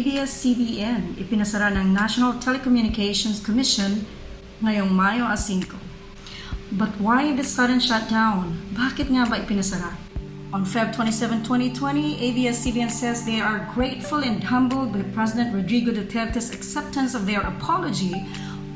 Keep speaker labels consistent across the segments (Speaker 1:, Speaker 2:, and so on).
Speaker 1: ABS-CBN ipinasara ng National Telecommunications Commission ngayong Mayo 5. But why the sudden shutdown? Bakit nga ba ipinasara? On Feb 27, 2020, ABS-CBN says they are grateful and humbled by President Rodrigo Duterte's acceptance of their apology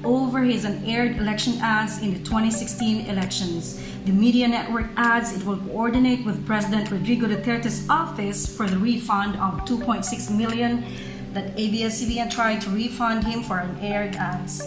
Speaker 1: over his unaired election ads in the 2016 elections. The media network adds it will coordinate with President Rodrigo Duterte's office for the refund of $2.6 million that ABS-CBN tried to refund him for unaired ads.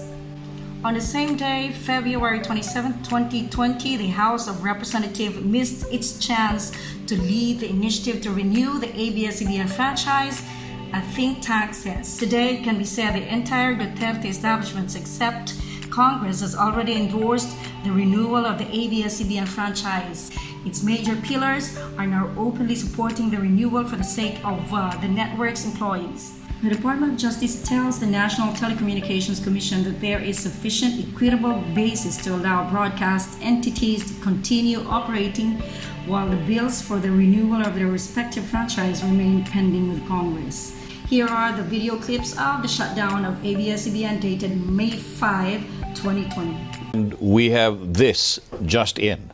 Speaker 1: On the same day, February 27, 2020, the House of Representatives missed its chance to lead the initiative to renew the ABS-CBN franchise, a think tank says. Today, it can be said the entire Duterte establishment except Congress has already endorsed the renewal of the ABS-CBN franchise. Its major pillars are now openly supporting the renewal for the sake of the network's employees. The Department of Justice tells the National Telecommunications Commission that there is sufficient equitable basis to allow broadcast entities to continue operating while the bills for the renewal of their respective franchise remain pending with Congress. Here are the video clips of the shutdown of ABS-CBN dated May 5, 2020.
Speaker 2: And we have this just in.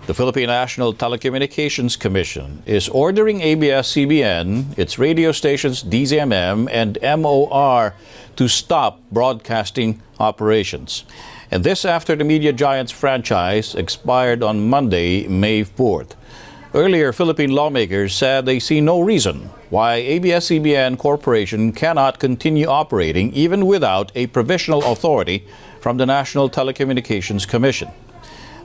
Speaker 2: The Philippine National Telecommunications Commission is ordering ABS-CBN, its radio stations DZMM and MOR to stop broadcasting operations. And this after the media giant's franchise expired on Monday, May 4th. Earlier, Philippine lawmakers said they see no reason why ABS-CBN Corporation cannot continue operating even without a provisional authority from the National Telecommunications Commission.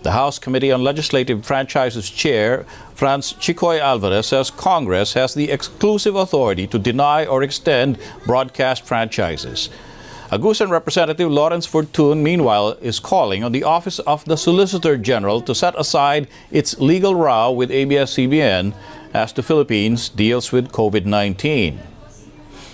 Speaker 2: The House Committee on Legislative Franchises Chair, Franz Chicoy Alvarez, says Congress has the exclusive authority to deny or extend broadcast franchises. Agusan Representative Lawrence Fortun, meanwhile, is calling on the Office of the Solicitor General to set aside its legal row with ABS-CBN as the Philippines deals with COVID-19.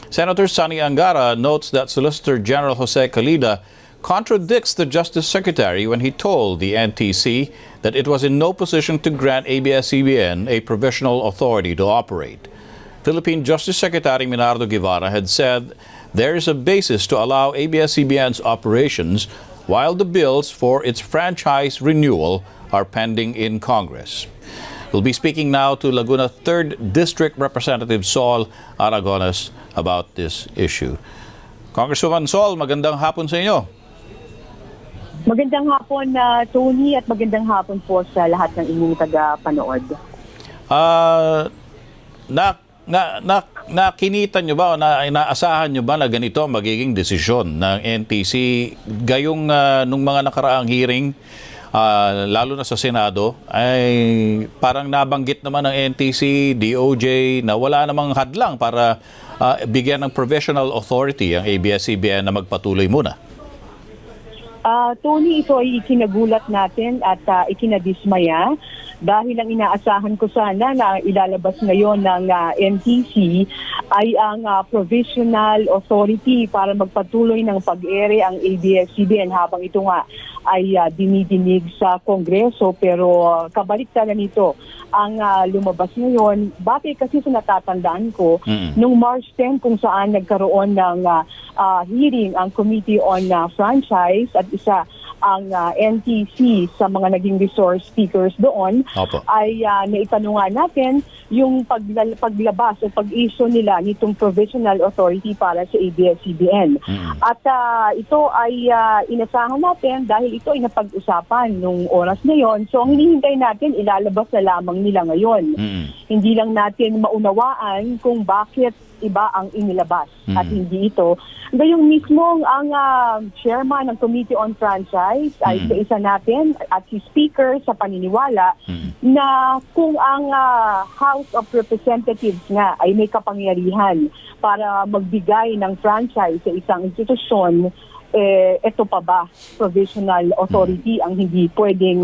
Speaker 2: Senator Sonny Angara notes that Solicitor General Jose Calida contradicts the Justice Secretary when he told the NTC that it was in no position to grant ABS-CBN a provisional authority to operate. Philippine Justice Secretary Minardo Guevara had said there is a basis to allow ABS-CBN's operations while the bills for its franchise renewal are pending in Congress. We'll be speaking now to Laguna 3rd District Representative Sol Aragones about this issue. Congresswoman Sol, magandang hapon sa inyo.
Speaker 3: Magandang hapon, Tony, at magandang hapon po sa lahat ng inyong taga-panood.
Speaker 2: Nakinita nyo ba o naasahan nyo ba na ganito ang magiging desisyon ng NTC gayong nung mga nakaraang hearing, lalo na sa Senado, ay parang nabanggit naman ng NTC, DOJ na wala namang hadlang para bigyan ng provisional authority ang ABS-CBN na magpatuloy muna?
Speaker 3: Tony, ito ay ikinagulat natin at ikinadismaya dahil ang inaasahan ko sana na ilalabas ngayon ng NTC ay ang provisional authority para magpatuloy ng pag-ere ang ABS-CBN habang ito nga ay dinidinig sa Kongreso, pero kabaliktaran nito ang lumabas ngayon. Bakit? Kasi sa natatandaan ko, nung March 10 kung saan nagkaroon ng hearing ang Committee on Franchise at isa ang NTC sa mga naging resource speakers doon. Opo. Ay naitanungan natin yung paglabas o pag-issue nila nitong provisional authority para sa ABS-CBN. At ito ay inasahan natin dahil ito ay napag-usapan nung oras na yon. So ang hinihintay natin, ilalabas na lamang nila ngayon. Hindi lang natin maunawaan kung bakit iba ang inilabas at hindi ito. Gayong mismo ang chairman ng Committee on Franchise ay isa natin at si Speaker sa paniniwala na kung ang House of Representatives nga ay may kapangyarihan para magbigay ng franchise sa isang institusyon, ito pa ba provisional authority ang hindi pwedeng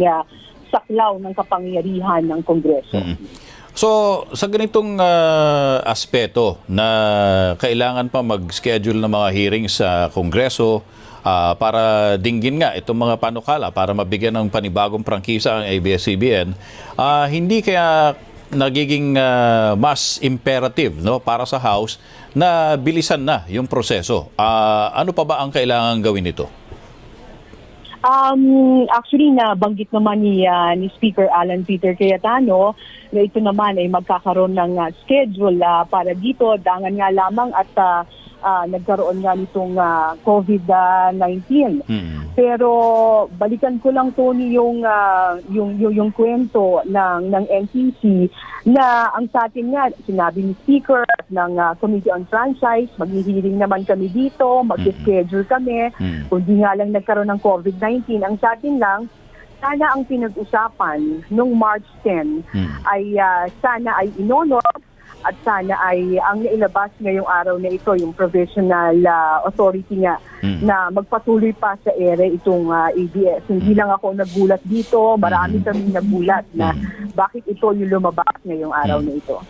Speaker 3: saklaw ng kapangyarihan ng Kongreso?
Speaker 2: So, sa ganitong aspeto na kailangan pa mag-schedule ng mga hearings sa Kongreso para dinggin nga itong mga panukala para mabigyan ng panibagong prangkisa ang ABS-CBN, hindi kaya nagiging mas imperative, no, para sa House na bilisan na yung proseso. Ano pa ba ang kailangan gawin nito?
Speaker 3: Actually, nabanggit naman ni Speaker Alan Peter Cayetano na ito naman ay magkakaroon ng schedule para dito. Dangan nga lamang at nagkaroon nga nitong COVID-19. Pero balikan ko lang, Tony, yung kwento ng NTC na ang sa atin nga, sinabi ni Speaker ng Committee on Franchise, maghihiling naman kami dito, mag-schedule kami. Kundi nga lang nagkaroon ng COVID-19, ang sa atin lang, sana ang pinag-usapan nung March 10 ay sana ay inonor at sana ay ang nailabas ngayong araw na ito, yung provisional authority nga na magpatuloy pa sa ere itong ABS. Hindi lang ako nagulat dito, marami kaming nagulat na bakit ito yung lumabas ngayong araw na ito.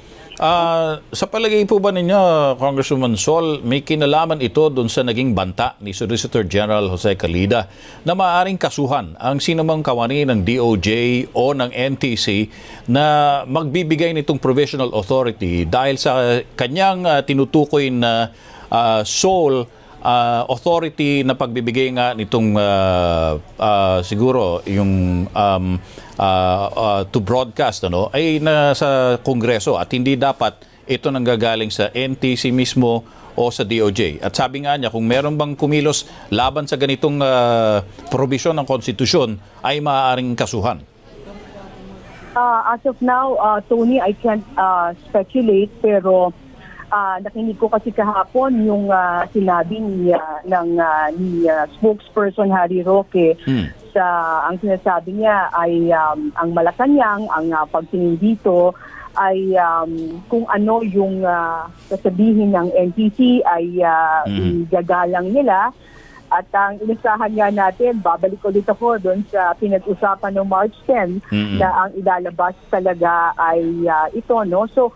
Speaker 2: Sa palagay po ba ninyo, Congresswoman Sol, may kinalaman ito doon sa naging banta ni Solicitor General Jose Calida na maaaring kasuhan ang sinumang kawani ng DOJ o ng NTC na magbibigay nitong provisional authority dahil sa kanyang tinutukoy na sole authority na pagbibigay nga nitong siguro yung to broadcast ay nasa Kongreso at hindi dapat ito nanggagaling sa NTC mismo o sa DOJ. At sabi nga niya, kung meron bang kumilos laban sa ganitong probisyon ng konstitusyon ay maaaring kasuhan.
Speaker 3: As of now, Tony, I can't speculate, pero nakinig ko kasi kahapon yung sinabi ni spokesperson Harry Roque ang sinasabi niya ay ang Malacanang, ang pagtingin dito ay kung ano yung sasabihin ng NTC ay igagalang nila. At ang inasahan nga natin, babalik ulit ako doon sa pinag-usapan ng March 10 na ang ilalabas talaga ay ito, no? So,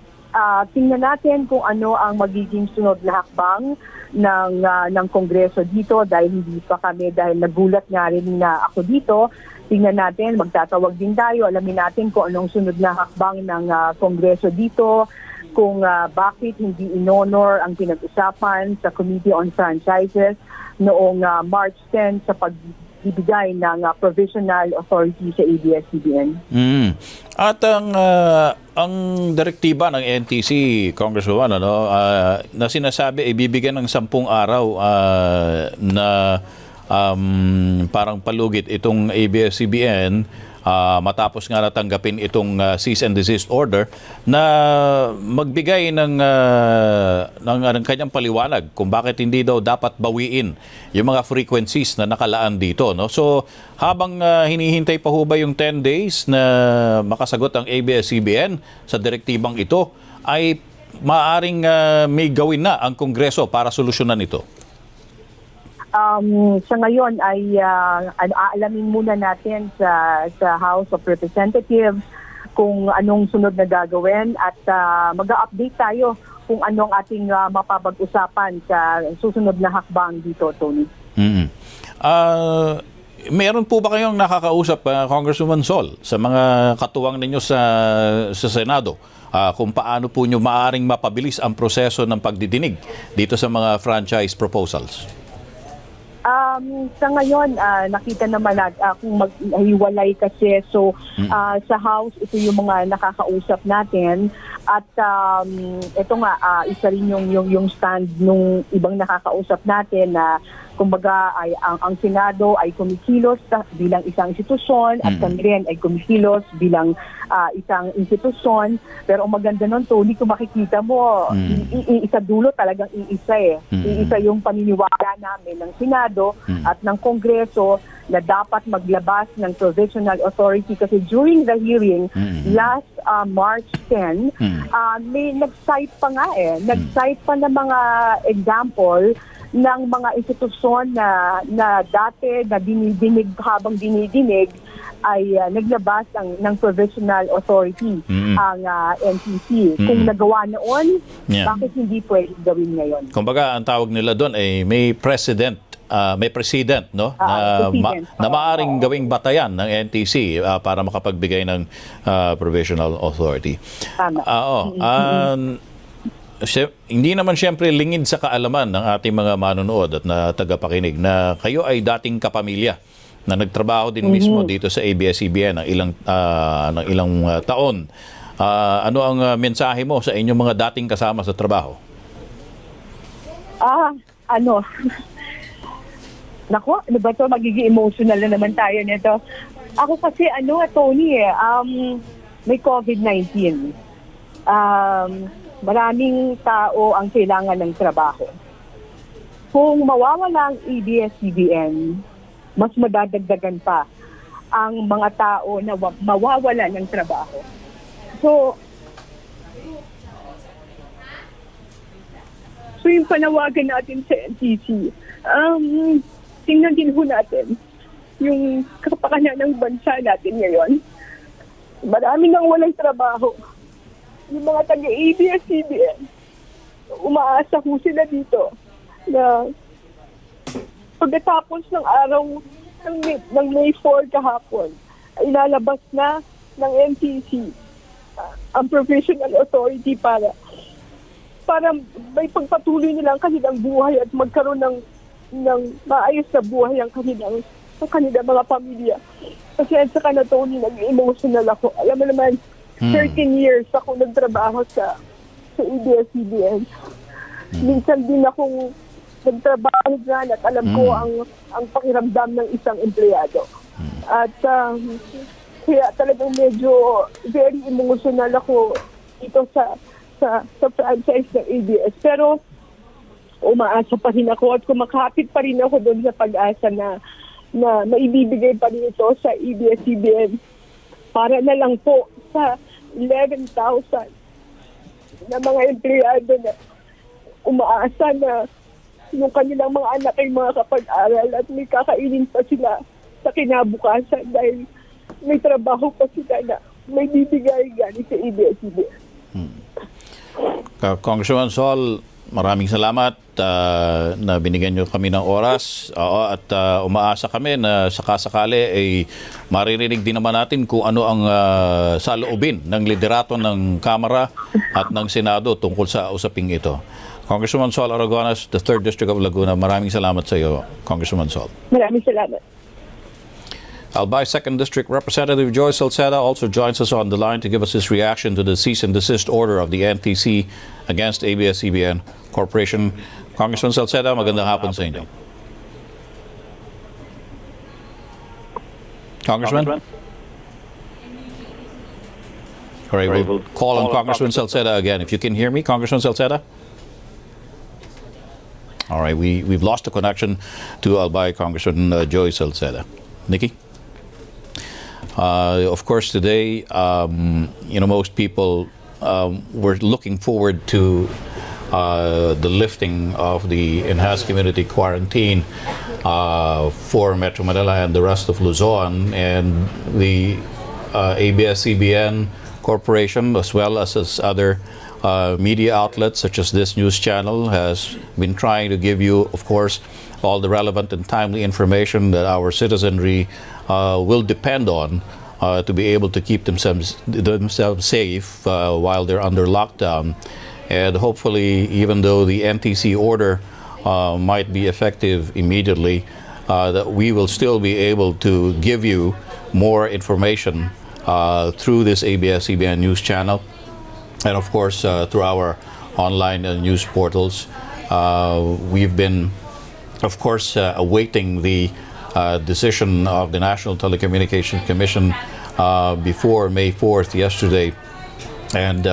Speaker 3: tingnan natin kung ano ang magiging sunod na hakbang ng Kongreso dito dahil hindi pa kami, dahil nagulat nga rin na ako dito. Tingnan natin, magtatawag din tayo, alamin natin kung anong sunod na hakbang ng Kongreso dito, kung bakit hindi inonor ang pinag-usapan sa Committee on Franchises noong March 10 sa pagbibigay ng provisional authority sa ABS-CBN.
Speaker 2: At ang direktiba ng NTC, Congresswoman, na sinasabi ay bibigyan ng 10 araw na parang palugit itong ABS-CBN matapos nga natanggapin itong cease and desist order na magbigay ng kanyang paliwanag kung bakit hindi daw dapat bawiin yung mga frequencies na nakalaan dito, no? So habang hinihintay pa ho ba yung 10 days na makasagot ang ABS-CBN sa direktibang ito, ay maaring may gawin na ang Kongreso para solusyonan ito?
Speaker 3: Sa ngayon ay aalamin muna natin sa House of Representatives kung anong sunod na gagawin at mag-update tayo kung anong ating mapapag-usapan sa susunod na hakbang dito, Tony.
Speaker 2: Meron po ba kayong nakakausap, Congresswoman Sol, sa mga katuwang ninyo sa Senado kung paano po nyo maaaring mapabilis ang proseso ng pagdidinig dito sa mga franchise proposals?
Speaker 3: Sa ngayon, nakita naman kung maghiwalay kasi. So, sa House, ito yung mga nakakausap natin. At ito nga, isa rin yung stand nung ibang nakakausap natin na kumbaga ay ang Senado ay kumikilos bilang isang institusyon at kami rin ay kumikilos bilang isang institusyon. Pero ang maganda nun, Tony, kung makikita mo, isa dulo talagang iisa eh. Iisa yung paniniwala namin ng Senado at ng Kongreso na dapat maglabas ng provisional authority kasi during the hearing last March 10, may nag-cite pa nga nag-cite pa ng mga example ng mga institusyon na dati na dinidinig habang dinidinig ay naglabas ng provisional authority ang NTC. Kung nagawa noon, bakit hindi pwede gawin ngayon?
Speaker 2: Kumbaga, ang tawag nila doon ay may precedent may president, no,
Speaker 3: president.
Speaker 2: na maaring gawing batayan ng NTC para makapagbigay ng provisional authority.
Speaker 3: Tama.
Speaker 2: Hindi naman siyempre lingid sa kaalaman ng ating mga manonood at na tagapakinig na kayo ay dating kapamilya na nagtrabaho din mismo dito sa ABS-CBN ng ilang taon. Ano ang mensahe mo sa inyong mga dating kasama sa trabaho?
Speaker 3: Nako, ano ba ito? Magiging emotional na naman tayo nito. Ako kasi, Tony, may COVID-19. Maraming tao ang kailangan ng trabaho. Kung mawawala ang ABS-CBN, mas madadagdagan pa ang mga tao na mawawala ng trabaho. So yung panawagan natin sa NTC, tingnan din ho natin yung kapakanan ng bansa natin ngayon. Marami nang walang trabaho. Yung mga taga-ABS-CBN, umaasa ho sila dito na pagkatapos ng araw ng May 4 kahapon, ay ilalabas na ng NTC ang provisional authority para may pagpatuloy nilang kanilang buhay at magkaroon ng maayos na buhay ang kanilang mga pamilya. Kasi at saka na, Tony, nag-emotional ako. Alam mo naman, 13 years ako nagtrabaho sa ABS-CBN. Minsan din akong nagtrabaho dyan at alam ko ang pakiramdam ng isang empleyado. At kaya talagang medyo very emotional ako dito sa franchise ng ABS. Pero umaasa pa rin ako at kumakapit pa rin ako doon sa pag-asa na maibibigay pa rin ito sa ABS-CBN para na lang po sa 11,000 na mga empleyado na umaasa na yung kanilang mga anak ay mga kapag-aral at may kakainin pa sila sa kinabukasan dahil may trabaho pa sila na may bibigay galing sa ABS-CBN.
Speaker 2: Congressman Sol, maraming salamat na binigyan nyo kami ng oras at umaasa kami na sakasakali ay maririnig din naman natin kung ano ang saloobin ng liderato ng Kamara at ng Senado tungkol sa usaping ito. Congressman Sol Aragones, the 3rd District of Laguna, maraming salamat sa iyo, Congressman Sol.
Speaker 3: Maraming salamat.
Speaker 2: Albay 2nd District Representative Joy Salceda also joins us on the line to give us his reaction to the cease and desist order of the NTC against ABS-CBN Corporation. Congressman Salceda, magandang hapon sa inyo. Congressman? All right, we'll call on Congressman Salceda again. If you can hear me, Congressman Salceda? All right, we've lost the connection to Albay Congressman Joy Salceda. Nikki? Of course, today, most people were looking forward to the lifting of the enhanced community quarantine for Metro Manila and the rest of Luzon, and the ABS-CBN Corporation, as well as other media outlets such as this news channel, has been trying to give you, of course, all the relevant and timely information that our citizenry will depend on to be able to keep themselves safe while they're under lockdown. And hopefully, even though the NTC order might be effective immediately, that we will still be able to give you more information through this ABS-CBN news channel, and of course through our online news portals. We've been, of course, awaiting the decision of the National Telecommunications Commission before May 4th yesterday, and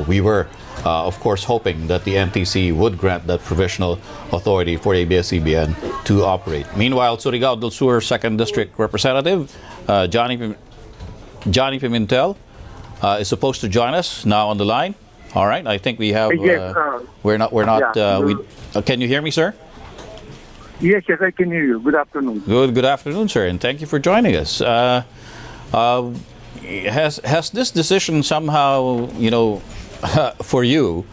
Speaker 2: we were of course hoping that the NTC would grant that provisional authority for ABS-CBN to operate. Meanwhile, Surigao del Sur 2nd District Representative Johnny Pimentel is supposed to join us now on the line. All right, I think we have. We're not. Can you hear me, sir?
Speaker 4: Yes, I can hear you. Good afternoon.
Speaker 2: Good afternoon, sir, and thank you for joining us. Has this decision somehow, for you,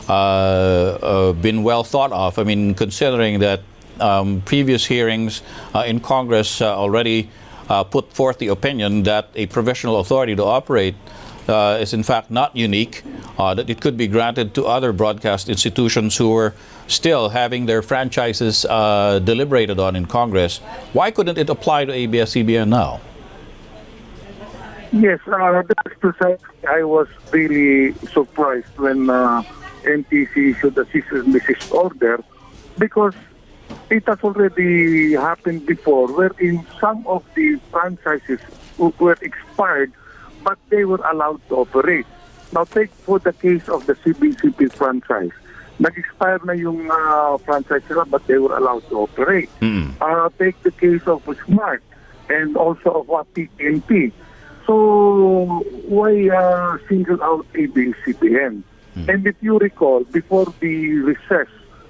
Speaker 2: been well thought of? I mean, considering that previous hearings in Congress already put forth the opinion that a provisional authority to operate is in fact not unique, that it could be granted to other broadcast institutions who are still having their franchises deliberated on in Congress. Why couldn't it apply to ABS-CBN now?
Speaker 4: Yes, that's precisely. I was really surprised when NTC issued a cease and desist order because it has already happened before wherein some of the franchises were expired but they were allowed to operate. Now take for the case of the CBCP franchise. Nag-expire na yung franchise nila but they were allowed to operate. Take the case of Smart and also of PNP. So why single out ABS-CBN? And if you recall, before the recess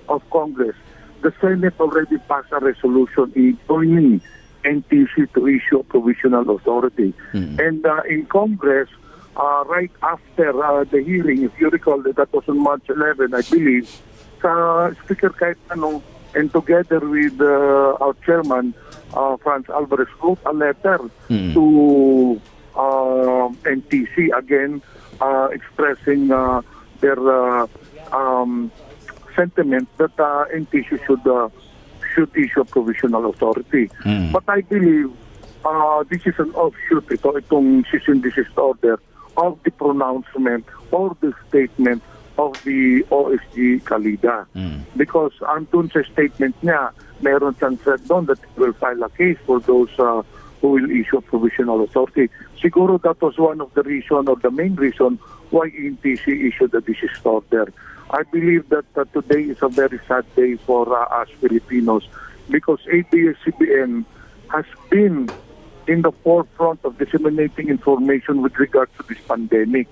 Speaker 4: of Congress, the Senate already passed a resolution joining NTC to issue a provisional authority. And in Congress, right after the hearing, if you recall, that was on March 11, I believe, Speaker Cayetano and together with our chairman, Franz Alvarez, wrote a letter to NTC again expressing their sentiment that NTC should issue a provisional authority. But I believe this is an offshoot, itong cease and desist order of the pronouncement or the statement of the OSG Calida. Because andun sa statement niya, meron siyang said doon that he will file a case for those who will issue a provisional authority. Siguro that was one of the reason or the main reason why NTC issued the desist order. I believe that today is a very sad day for us Filipinos because ABS-CBN has been in the forefront of disseminating information with regards to this pandemic.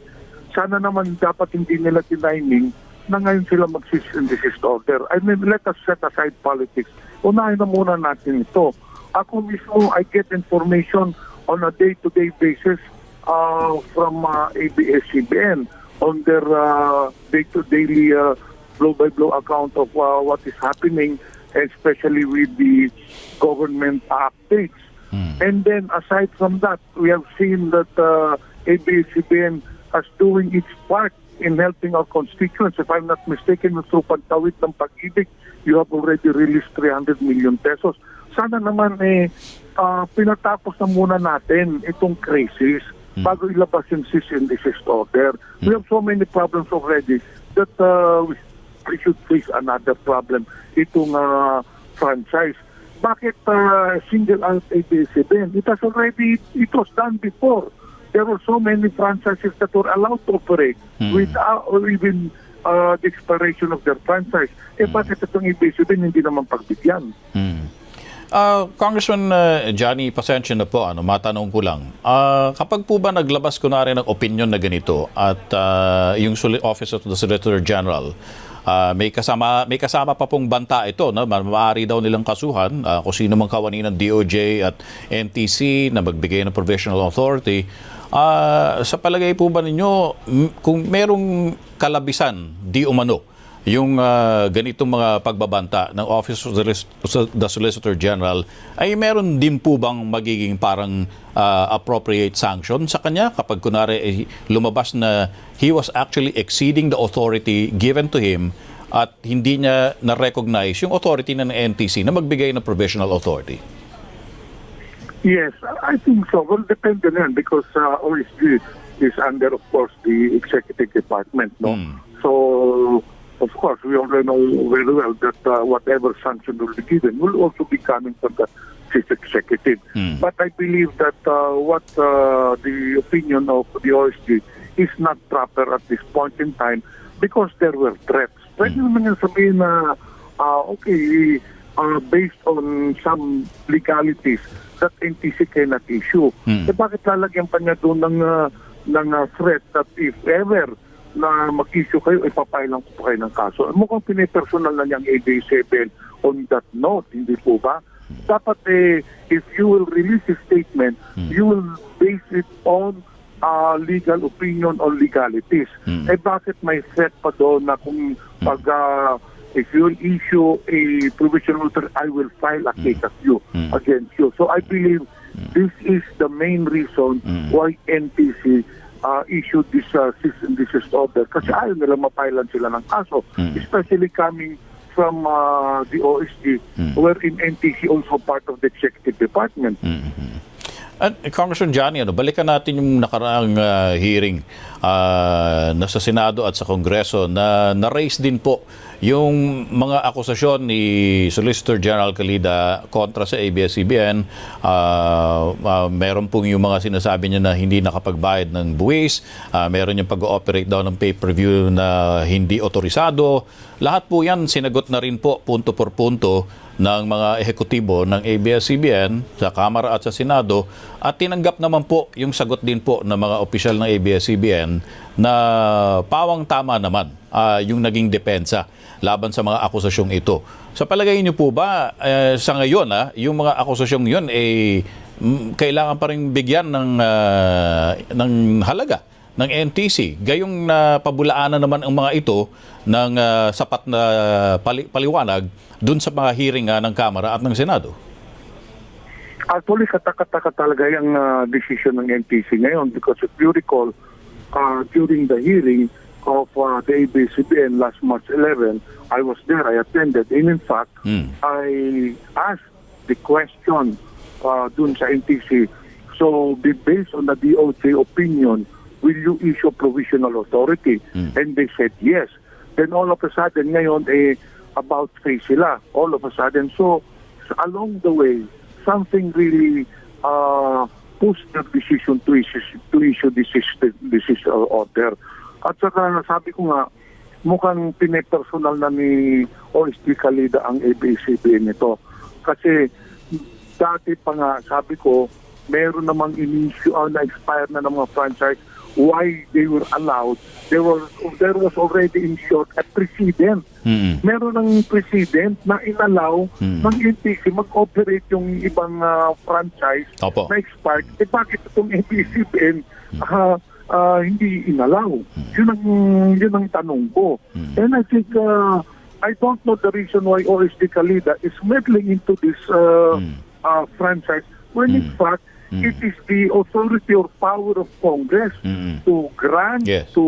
Speaker 4: Sana naman dapat hindi nila tiniming na ngayon sila mag-cease and desist order. I mean, let us set aside politics. Unahin na muna natin ito. Ako mismo, I get information on a day-to-day basis from ABS-CBN on their day-to-daily blow-by-blow account of what is happening, especially with the government updates. And then aside from that, we have seen that ABS-CBN is doing its part in helping our constituents. If I'm not mistaken, through Pagtawid ng Pag-ibig, you have already released 300 million pesos. Sana naman pinatapos na muna natin itong crisis bago ilabas yung cease and desist order. We have so many problems already that we should face another problem, itong franchise. Bakit single out ABS-CBN? It was done before. There were so many franchises that were allowed to operate without even the expiration of their franchise. Bakit itong ABS-CBN hindi naman pagbigyan?
Speaker 2: Congressman Johnny, pasensya na po, matanong ko lang. Kapag po ba naglabas kunwari ng opinion na ganito at yung Office of the Solicitor General, may kasama pa pong banta ito, no? Maaari daw nilang kasuhan kung sino mang kawani ng DOJ at NTC na magbigay ng provisional authority. Sa palagay po ba ninyo, kung merong kalabisan, di umano, yung ganitong mga pagbabanta ng Office of the Solicitor General, ay meron din po bang magiging parang appropriate sanction sa kanya kapag kunwari lumabas na he was actually exceeding the authority given to him at hindi niya na-recognize yung authority ng NTC na magbigay ng provisional authority?
Speaker 4: Yes, I think so. Well, depende na yan because OSG is under, of course, the executive department, no? So, of course, we already know very well that whatever sanction will be given will also be coming from the chief executive. But I believe that what the opinion of the OSG is not proper at this point in time because there were threats. Pwede naman yung sabihin na, okay, based on some legalities that NTC cannot issue. Bakit lalagyan pa niya doon ng threat that if ever na mag-issue kayo, ipapay lang po kayo ng kaso. Mukhang pinipersonal na niyang ABS-CBN on that note, hindi po ba? Dapat if you will release a statement, you will base it on legal opinion on legalities. Bakit may threat pa doon na kung pag if you will issue a provisional authority, I will file a case against you. So I believe this is the main reason why NTC issued this cease and desist order. Kasi ayaw nila mapailan sila ng kaso, especially coming from the OSG, wherein NTC also part of the executive department.
Speaker 2: At Congressman Johnny, balikan natin yung nakaraang hearing na sa Senado at sa Kongreso na na-raise din po yung mga akusasyon ni Solicitor General Calida kontra sa ABS-CBN. Meron pong yung mga sinasabi niya na hindi nakapagbayad ng buwis, meron yung pag-ooperate daw ng pay-per-view na hindi otorisado. Lahat po yan sinagot na rin po punto por punto ng mga ehekutibo ng ABS-CBN sa Kamara at sa Senado, at tinanggap naman po yung sagot din po ng mga opisyal ng ABS-CBN na pawang tama naman yung naging depensa laban sa mga akusasyong ito. Sa palagay niyo po ba sa ngayon yung mga akusasyong yun kailangan pa rin bigyan ng halaga ng NTC, gayong pabulaanan naman ang mga ito ng sapat na paliwanag dun sa mga hearing ng Kamara at ng Senado?
Speaker 4: Actually, kataka-taka talaga yung decision ng NTC ngayon, because if you recall, during the hearing of the ABS-CBN last March 11, I was there, I attended, and in fact, I asked the question dun sa NTC, so based on the DOJ opinion, will you issue provisional authority? And they said yes. Then all of a sudden, ngayon, about face sila, all of a sudden. So, along the way, something really pushed the decision to issue this order. At saka, sabi ko nga, mukhang pinepersonal na ni OSG Calida ang ABS-CBN nito. Kasi, dati pa nga, sabi ko, meron namang na-expire na ng mga franchise. Why they were allowed, there was already in short a precedent. Meron ng precedent na inallow ng NTC mag-operate yung ibang franchise na expired. Bakit itong ABS-CBN hindi inallow? Yun ang tanong ko. And I think I don't know the reason why OSG Calida is meddling into this franchise when in fact it is the authority or power of Congress to grant, to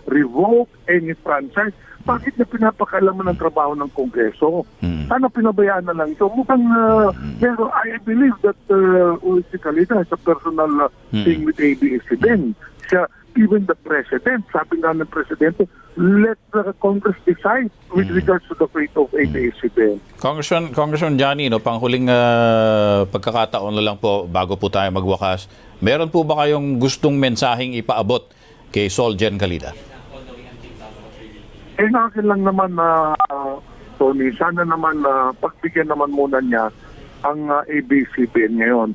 Speaker 4: revoke any franchise. Bakit na pinapakalaman ng trabaho ng Kongreso? Sana pinabayaan na lang ito. Mukhang, pero I believe that OSG Calida has a personal thing with ABS-CBN. Siya, even the President, sabi nga ng Presidente, let the Congress decide with regards to the fate of ABS-CBN.
Speaker 2: Congressman Johnny, panghuling pagkakataon na lang po bago po tayo magwakas, meron po ba kayong gustong mensaheng ipaabot kay Sol Gen Calida?
Speaker 4: Akin lang naman Tony, sana naman pagbigyan naman muna niya ang ABS-CBN ngayon.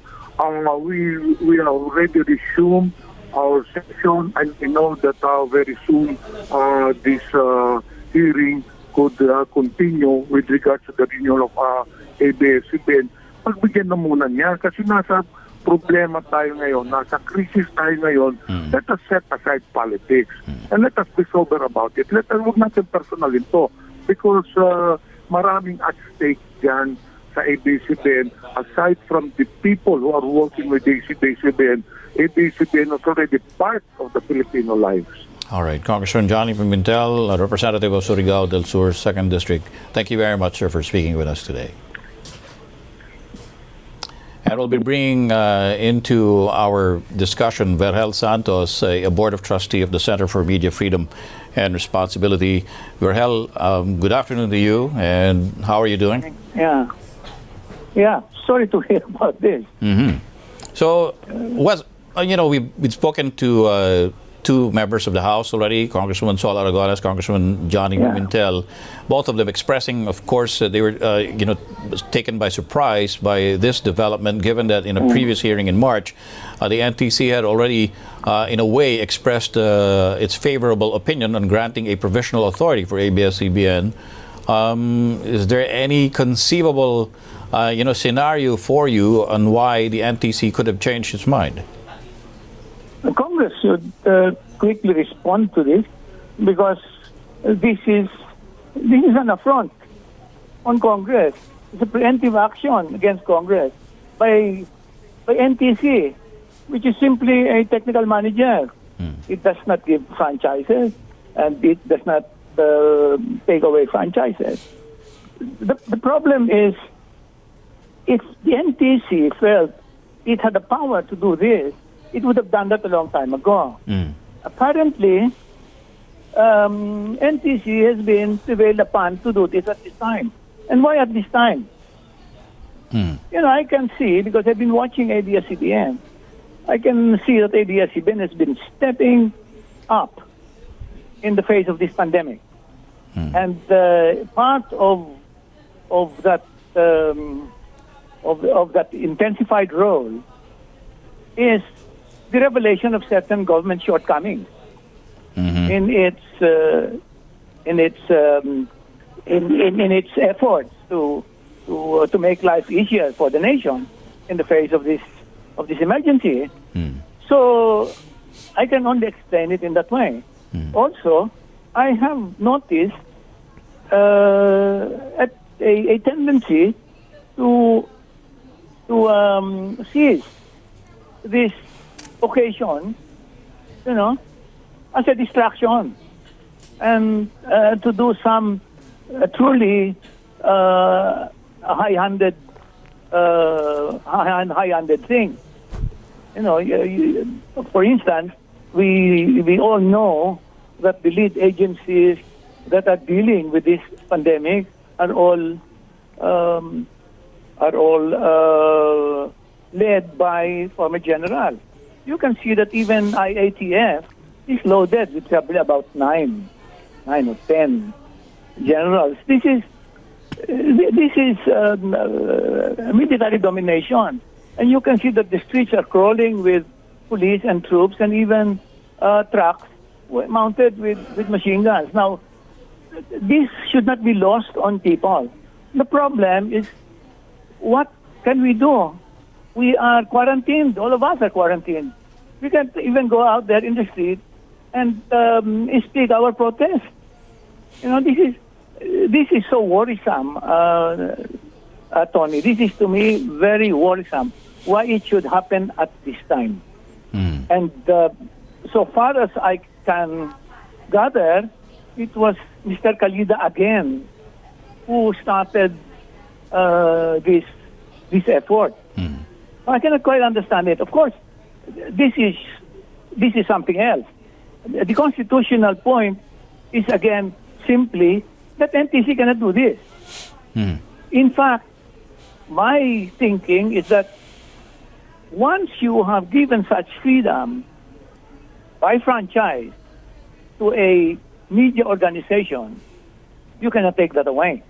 Speaker 4: We already resumed our session, and we know that very soon this hearing could continue with regards to the renewal of ABS-CBN. Pagbigyan na muna niya kasi nasa problema tayo ngayon, nasa crisis tayo ngayon. Let us set aside politics and let us be sober about it. Huwag natin personalin to because maraming at stake dyan sa ABS-CBN. Aside from the people who are working with ABS-CBN, ABS-CBN is already part of the Filipino lives.
Speaker 2: All right. Congressman Johnny Pimentel, Representative of Surigao del Sur, 2nd District. Thank you very much, sir, for speaking with us today. And we'll be bringing into our discussion Verhel Santos, a Board of Trustee of the Center for Media Freedom and Responsibility. Verhel, good afternoon to you, and how are you doing?
Speaker 5: Yeah. Sorry to hear about this.
Speaker 2: So, we've spoken to two members of the House already, Congresswoman Sol Aragones, Congressman Johnny Pimentel, both of them expressing, of course, they were, taken by surprise by this development, given that in a previous hearing in March, the NTC had already, in a way, expressed its favorable opinion on granting a provisional authority for ABS-CBN. Is there any conceivable, scenario for you on why the NTC could have changed its mind?
Speaker 5: The Congress should quickly respond to this because this is this is an affront on Congress. It's a preemptive action against Congress by NTC, which is simply a technical manager. It does not give franchises, and it does not take away franchises. The problem is, if the NTC felt it had the power to do this, it would have done that a long time ago. Apparently, NTC has been prevailed upon to do this at this time. And why at this time? I can see, because I've been watching ABS-CBN, I can see that ABS-CBN has been stepping up in the face of this pandemic. And part of that of that intensified role is the revelation of certain government shortcomings in its efforts to make life easier for the nation in the face of this emergency. So I can only explain it in that way. Also, I have noticed a tendency to seize this occasion, as a distraction, and to do some truly high-handed thing. For instance, we all know that the lead agencies that are dealing with this pandemic are all led by former generals. You can see that even IATF is loaded with probably about 9 or 10 generals. This is military domination, and you can see that the streets are crawling with police and troops, and even trucks mounted with machine guns. Now, this should not be lost on people. The problem is, what can we do? We are quarantined. All of us are quarantined. We can't even go out there in the street and speak our protest. This is so worrisome, Tony. This is, to me, very worrisome. Why it should happen at this time. And so far as I can gather, it was Mr. Kalida again who started this effort. I cannot quite understand it. Of course, this is something else. The constitutional point is, again, simply that NTC cannot do this. In fact, my thinking is that once you have given such freedom by franchise to a media organization, you cannot take that away.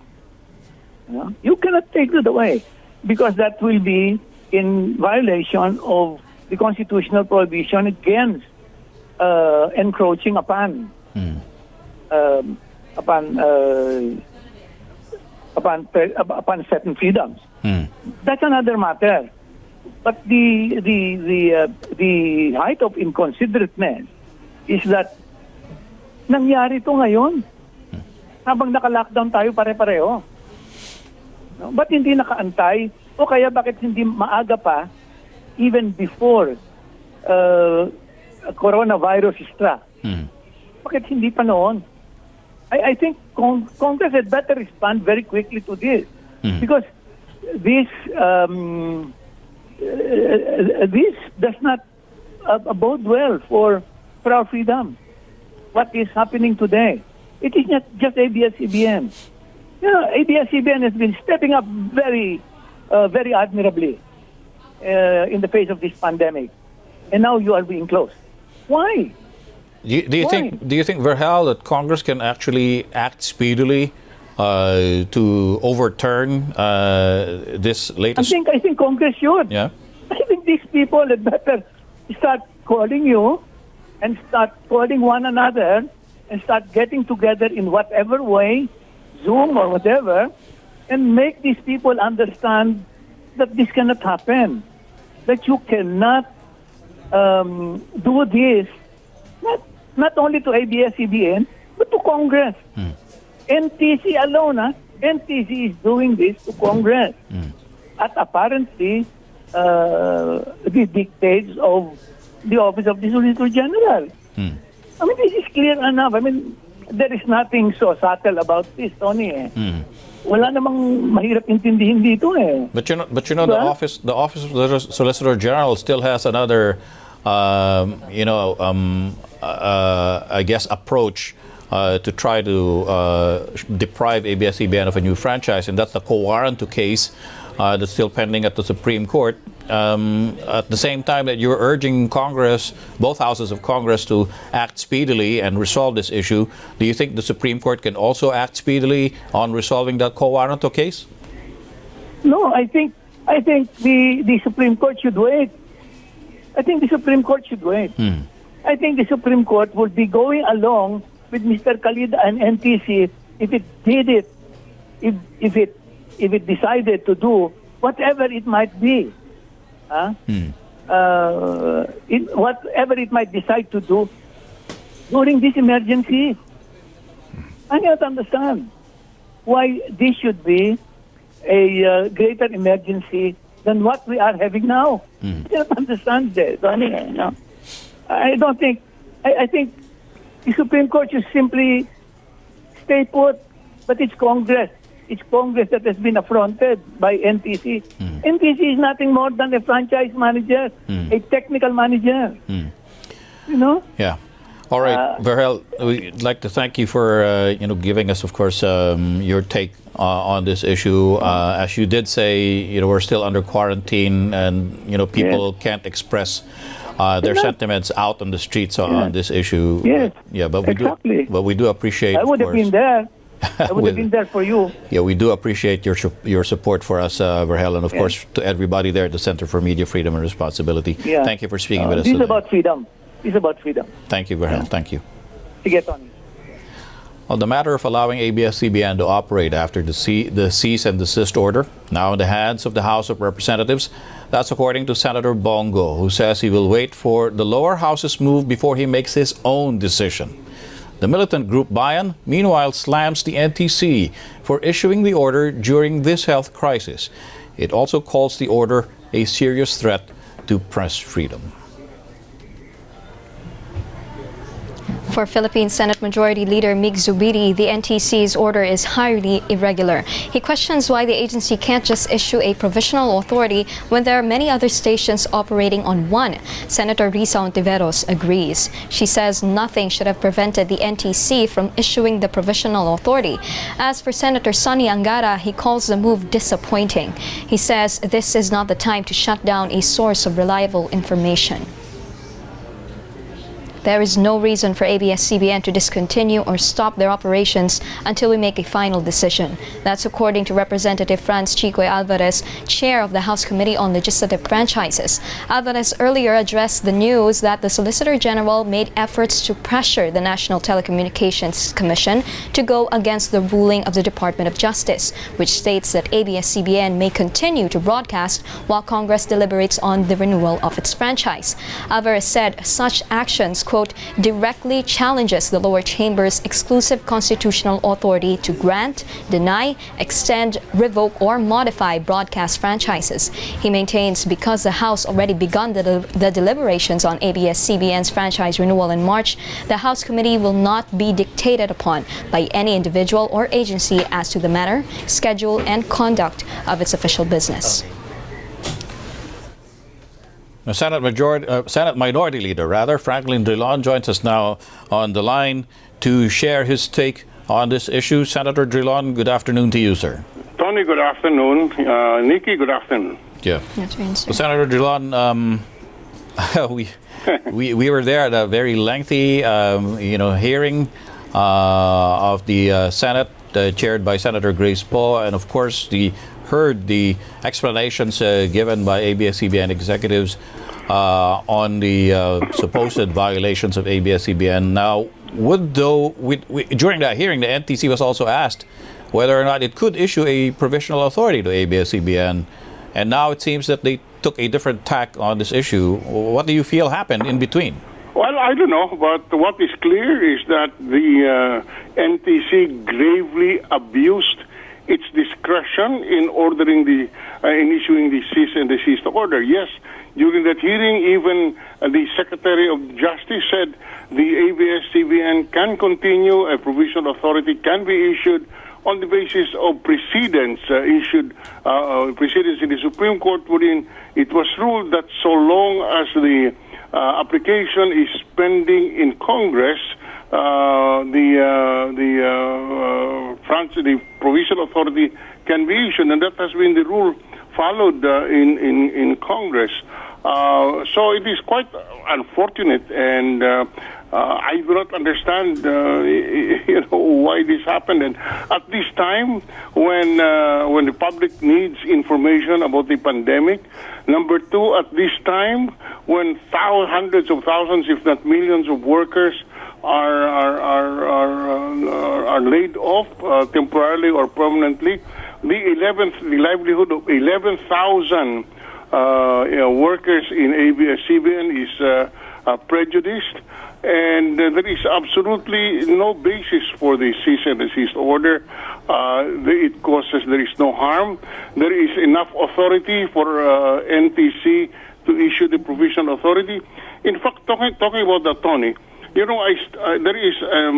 Speaker 5: You cannot take that away, because that will be in violation of the constitutional prohibition against encroaching upon certain freedoms. That's another matter. But the height of inconsiderateness is that nangyari to ngayon habang naka-lockdown tayo pare-pareho. Ba't hindi nakaantay? O kaya bakit hindi maaga pa, even before coronavirus struck? Bakit hindi pa noon? I think Congress had better respond very quickly to this, because this does not bode well for our freedom. What is happening today? It is not just ABS-CBN. ABS-CBN has been stepping up very admirably in the face of this pandemic, and now you are being closed. Why?
Speaker 2: Do you think, Verhal, that Congress can actually act speedily to overturn this latest?
Speaker 5: I think Congress should.
Speaker 2: Yeah.
Speaker 5: I think these people had better start calling you and start calling one another and start getting together in whatever way, Zoom or whatever, and make these people understand that this cannot happen. That you cannot do this, not only to ABS-CBN, but to Congress. NTC alone, NTC is doing this to Congress. At apparently, the dictates of the Office of the Solicitor General. I mean, this is clear enough. I mean, there is nothing so subtle about this, Tony. Wala namang mahirap intindihin dito eh.
Speaker 2: But you know, the office of the Solicitor General still has another, I guess, approach to try to deprive ABS-CBN of a new franchise, and that's the co-warranto case that's still pending at the Supreme Court. At the same time that you're urging Congress, both houses of Congress, to act speedily and resolve this issue, do you think the Supreme Court can also act speedily on resolving that co-warranto case?
Speaker 5: No, I think the Supreme Court should wait. I think the Supreme Court should wait. I think the Supreme Court would be going along with Mr. Khalid and NTC if it did it, if it decided to do whatever it might be. Whatever it might decide to do during this emergency. I cannot understand why this should be a greater emergency than what we are having now. I cannot understand this. I don't think. I think the Supreme Court should simply stay put, but it's Congress. It's Congress that has been affronted by NTC. NTC is nothing more than a franchise manager, a technical manager. You know?
Speaker 2: Yeah. All right, Verhel, we'd like to thank you for giving us, of course, your take on this issue. As you did say, we're still under quarantine, and people can't express their sentiments out on the streets on this issue.
Speaker 5: Yes.
Speaker 2: Yeah, but
Speaker 5: exactly.
Speaker 2: we do appreciate.
Speaker 5: I would have been there. I would have been there for you.
Speaker 2: Yeah, we do appreciate your support for us, Verhel, and of course to everybody there at the Center for Media Freedom and Responsibility.
Speaker 5: Yeah.
Speaker 2: Thank you for speaking with us
Speaker 5: This
Speaker 2: today.
Speaker 5: is about freedom. It's about freedom.
Speaker 2: Thank you, Verhel. Thank you.
Speaker 5: Sige, Tony.
Speaker 2: On the matter of allowing ABS-CBN to operate after the cease and desist order, now in the hands of the House of Representatives, that's according to Senator Bongo, who says he will wait for the lower house's move before he makes his own decision. The militant group Bayan, meanwhile, slams the NTC for issuing the order during this health crisis. It also calls the order a serious threat to press freedom.
Speaker 6: For Philippine Senate Majority Leader Mig Zubiri, the NTC's order is highly irregular. He questions why the agency can't just issue a provisional authority when there are many other stations operating on one. Senator Risa Ontiveros agrees. She says nothing should have prevented the NTC from issuing the provisional authority. As for Senator Sonny Angara, he calls the move disappointing. He says this is not the time to shut down a source of reliable information. There is no reason for ABS-CBN to discontinue or stop their operations until we make a final decision. That's according to Representative Franz Chicoy Alvarez, chair of the House Committee on Legislative Franchises. Alvarez earlier addressed the news that the Solicitor General made efforts to pressure the National Telecommunications Commission to go against the ruling of the Department of Justice, which states that ABS-CBN may continue to broadcast while Congress deliberates on the renewal of its franchise. Alvarez said such actions, quote, directly challenges the lower chamber's exclusive constitutional authority to grant, deny, extend, revoke, or modify broadcast franchises. He maintains because the House already begun the deliberations on ABS-CBN's franchise renewal in March, the House Committee will not be dictated upon by any individual or agency as to the manner, schedule, and conduct of its official business.
Speaker 2: Now, Senate Minority Leader, Franklin Drilon, joins us now on the line to share his take on this issue. Senator Drilon, good afternoon to you, sir.
Speaker 7: Tony, good afternoon. Nikki, good afternoon.
Speaker 2: Yeah. So, Senator Drilon, we were there at a very lengthy, hearing of the Senate, chaired by Senator Grace Poe, and of course heard the explanations given by ABS-CBN executives on the supposed violations of ABS-CBN. Now, during that hearing, the NTC was also asked whether or not it could issue a provisional authority to ABS-CBN, and now it seems that they took a different tack on this issue. What do you feel happened in between?
Speaker 7: Well, I don't know, but what is clear is that the NTC gravely abused its discretion in ordering in issuing the cease and desist order. Yes, during that hearing, even the Secretary of Justice said the ABS-CBN can continue, a provisional authority can be issued on the basis of precedents precedents in the Supreme Court, wherein it was ruled that so long as the application is pending in Congress, the provisional authority can be issued, and that has been the rule followed in Congress. So it is quite unfortunate, and I do not understand, why this happened. And at this time, when the public needs information about the pandemic, number two, at this time when hundreds of thousands, if not millions, of workers are laid off temporarily or permanently, the livelihood of 11,000 workers in ABS-CBN is prejudiced, and there is absolutely no basis for the cease and desist order. It causes, there is no harm. There is enough authority for NTC to issue the provisional authority. In fact, talking about that, Tony, there is a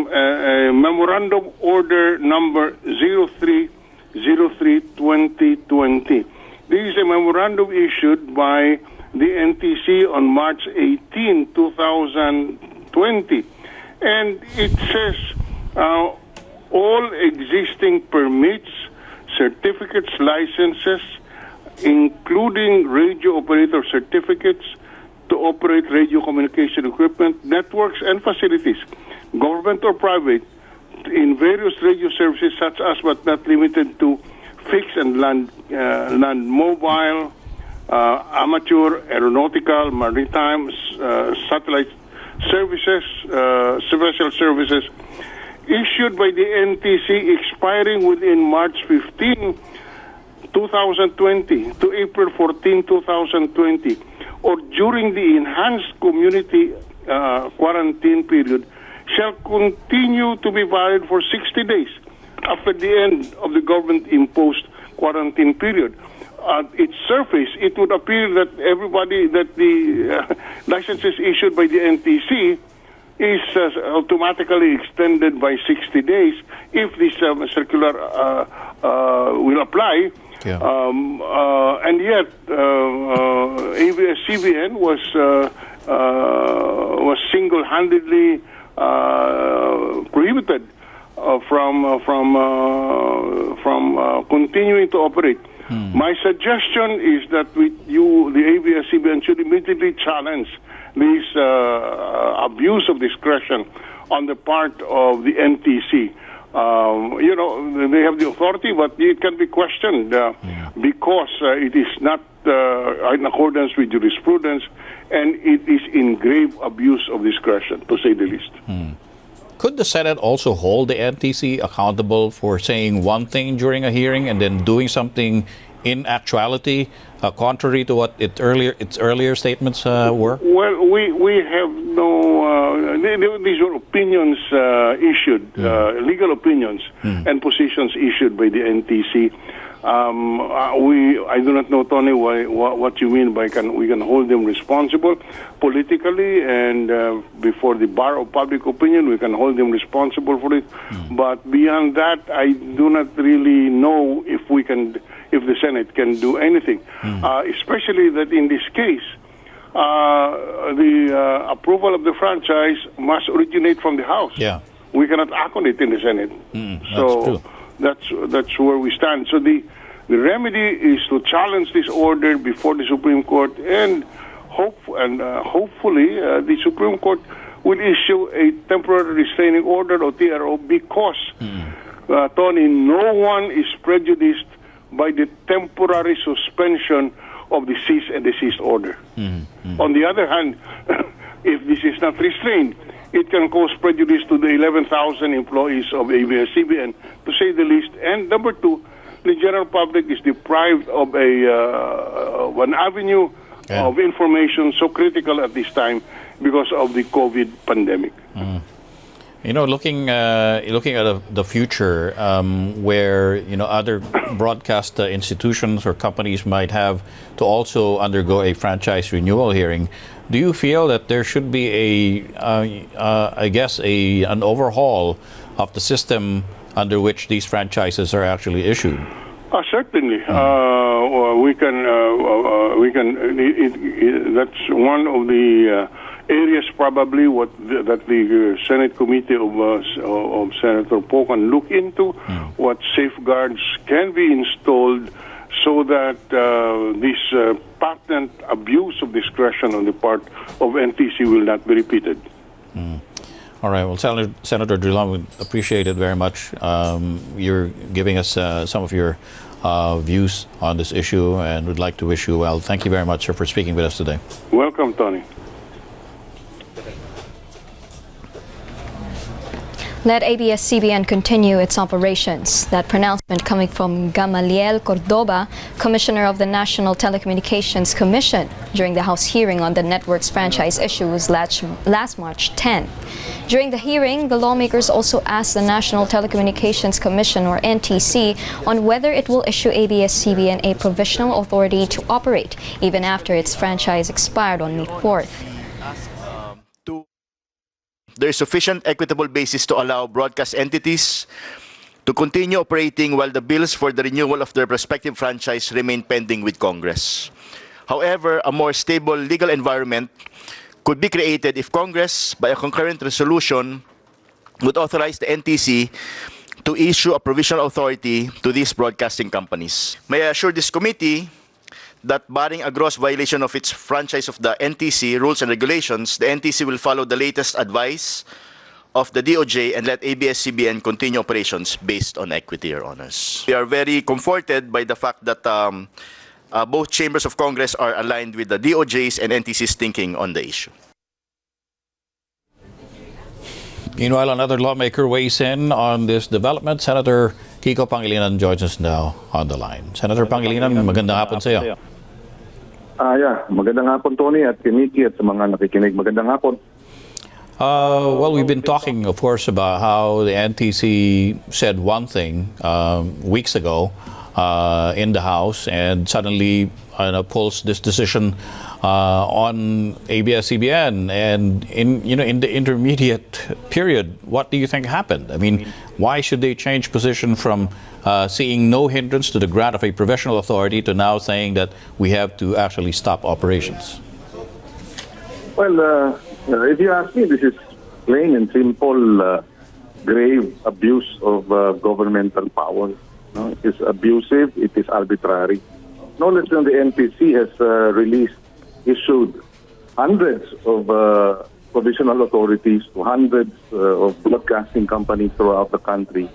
Speaker 7: memorandum order number 03/2020. This is a memorandum issued by the NTC on March 18, 2020. And it says all existing permits, certificates, licenses, including radio operator certificates to operate radio communication equipment, networks, and facilities, government or private, in various radio services such as but not limited to fixed and land mobile, amateur, aeronautical, maritime, satellite services, special services, issued by the NTC expiring within March 15, 2020 to April 14, 2020, or during the enhanced community quarantine period, shall continue to be valid for 60 days after the end of the government-imposed quarantine period. At its surface, it would appear that the licenses issued by the NTC is automatically extended by 60 days if this circular will apply.
Speaker 2: Yeah.
Speaker 7: And yet, ABS-CBN was single-handedly prohibited from continuing to operate. My suggestion is that the ABS-CBN should immediately challenge this abuse of discretion on the part of the NTC. They have the authority, but it can be questioned because it is not in accordance with jurisprudence, and it is in grave abuse of discretion, to say the least.
Speaker 2: Could the Senate also hold the NTC accountable for saying one thing during a hearing and then doing something in actuality, contrary to what its earlier statements were?
Speaker 7: Well, we have no. These were opinions issued, legal opinions and positions issued by the NTC. I do not know, Tony, what you mean by we can hold them responsible politically, and before the bar of public opinion, we can hold them responsible for it. But beyond that, I do not really know if the Senate can do anything, especially that in this case, the approval of the franchise must originate from the House.
Speaker 2: Yeah.
Speaker 7: We cannot act on it in the Senate. So that's where we stand. So the remedy is to challenge this order before the Supreme Court, and hopefully the Supreme Court will issue a temporary restraining order, or TRO, because, Tony, no one is prejudiced by the temporary suspension of the cease and desist order. On the other hand, if this is not restrained, it can cause prejudice to the 11,000 employees of ABS-CBN, to say the least. And number two, the general public is deprived of an avenue of information so critical at this time because of the COVID pandemic.
Speaker 2: Looking at the future, where other broadcast institutions or companies might have to also undergo a franchise renewal hearing, do you feel that there should be an overhaul of the system under which these franchises are actually issued?
Speaker 7: Certainly, we can. That's one of the areas probably that the Senate Committee of Senator Poe can look into. What safeguards can be installed so that this patent abuse of discretion on the part of NTC will not be repeated.
Speaker 2: All right. Well, Senator Drilon, we appreciate it very much. You're giving us some of your views on this issue, and would like to wish you well. Thank you very much, sir, for speaking with us today.
Speaker 7: Welcome, Tony.
Speaker 6: Let ABS-CBN continue its operations. That pronouncement coming from Gamaliel Cordoba, Commissioner of the National Telecommunications Commission, during the House hearing on the network's franchise issues last March 10. During the hearing, the lawmakers also asked the National Telecommunications Commission, or NTC, on whether it will issue ABS-CBN a provisional authority to operate, even after its franchise expired on May 4th.
Speaker 8: There is sufficient equitable basis to allow broadcast entities to continue operating while the bills for the renewal of their respective franchise remain pending with Congress. However, a more stable legal environment could be created if Congress, by a concurrent resolution, would authorize the NTC to issue a provisional authority to these broadcasting companies. May I assure this committee that barring a gross violation of its franchise of the NTC rules and regulations, the NTC will follow the latest advice of the DOJ and let ABS-CBN continue operations based on equity, Your Honors. We are very comforted by the fact that both chambers of Congress are aligned with the DOJ's and NTC's thinking on the issue.
Speaker 2: Meanwhile, another lawmaker weighs in on this development. Senator Kiko Pangilinan joins us now on the line. Senator Pangilinan, magandang hapon sa iyo.
Speaker 4: Magandang hapon, Tony, at Kimiki, at sa mga nakikinig. Magandang hapon.
Speaker 2: Well, we've been talking, of course, about how the NTC said one thing weeks ago in the House, and suddenly pulls this decision on ABS-CBN. And in the intermediate period, what do you think happened? I mean, why should they change position from seeing no hindrance to the grant of a provisional authority to now saying that we have to actually stop operations?
Speaker 4: Well, if you ask me, this is plain and simple, grave abuse of governmental power. No? It is abusive, it is arbitrary. No less than the NPC has issued hundreds of provisional authorities to hundreds of broadcasting companies throughout the country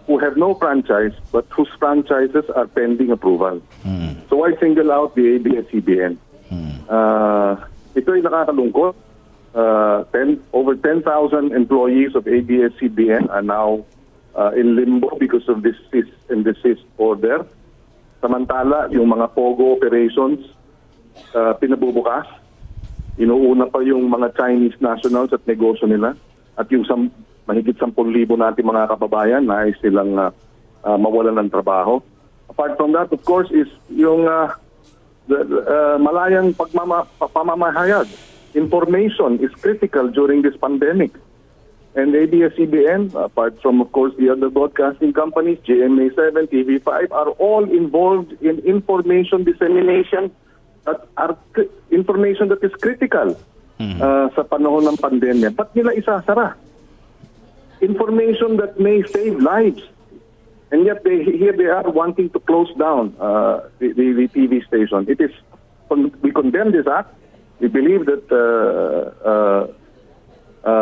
Speaker 4: who have no franchise but whose franchises are pending approval. So why single out the ABS-CBN? Ito ay nakakalungkot. Over 10,000 employees of ABS-CBN are now in limbo because of this cease and desist order. Samantala, yung mga POGO operations pinabubukas. Inuuna pa yung mga Chinese nationals at negosyo nila. At yung mahigit 10,000 natin mga kababayan na silang mawalan ng trabaho. Apart from that, of course, is yung malayang pamamahayag. Information is critical during this pandemic. And ABS-CBN, apart from, of course, the other broadcasting companies, GMA7, TV5, are all involved in information dissemination, information that is critical sa panahon ng pandemya. Ba't nila isasara? Information that may save lives. And yet, here they are wanting to close down the TV station. We condemn this act. We believe that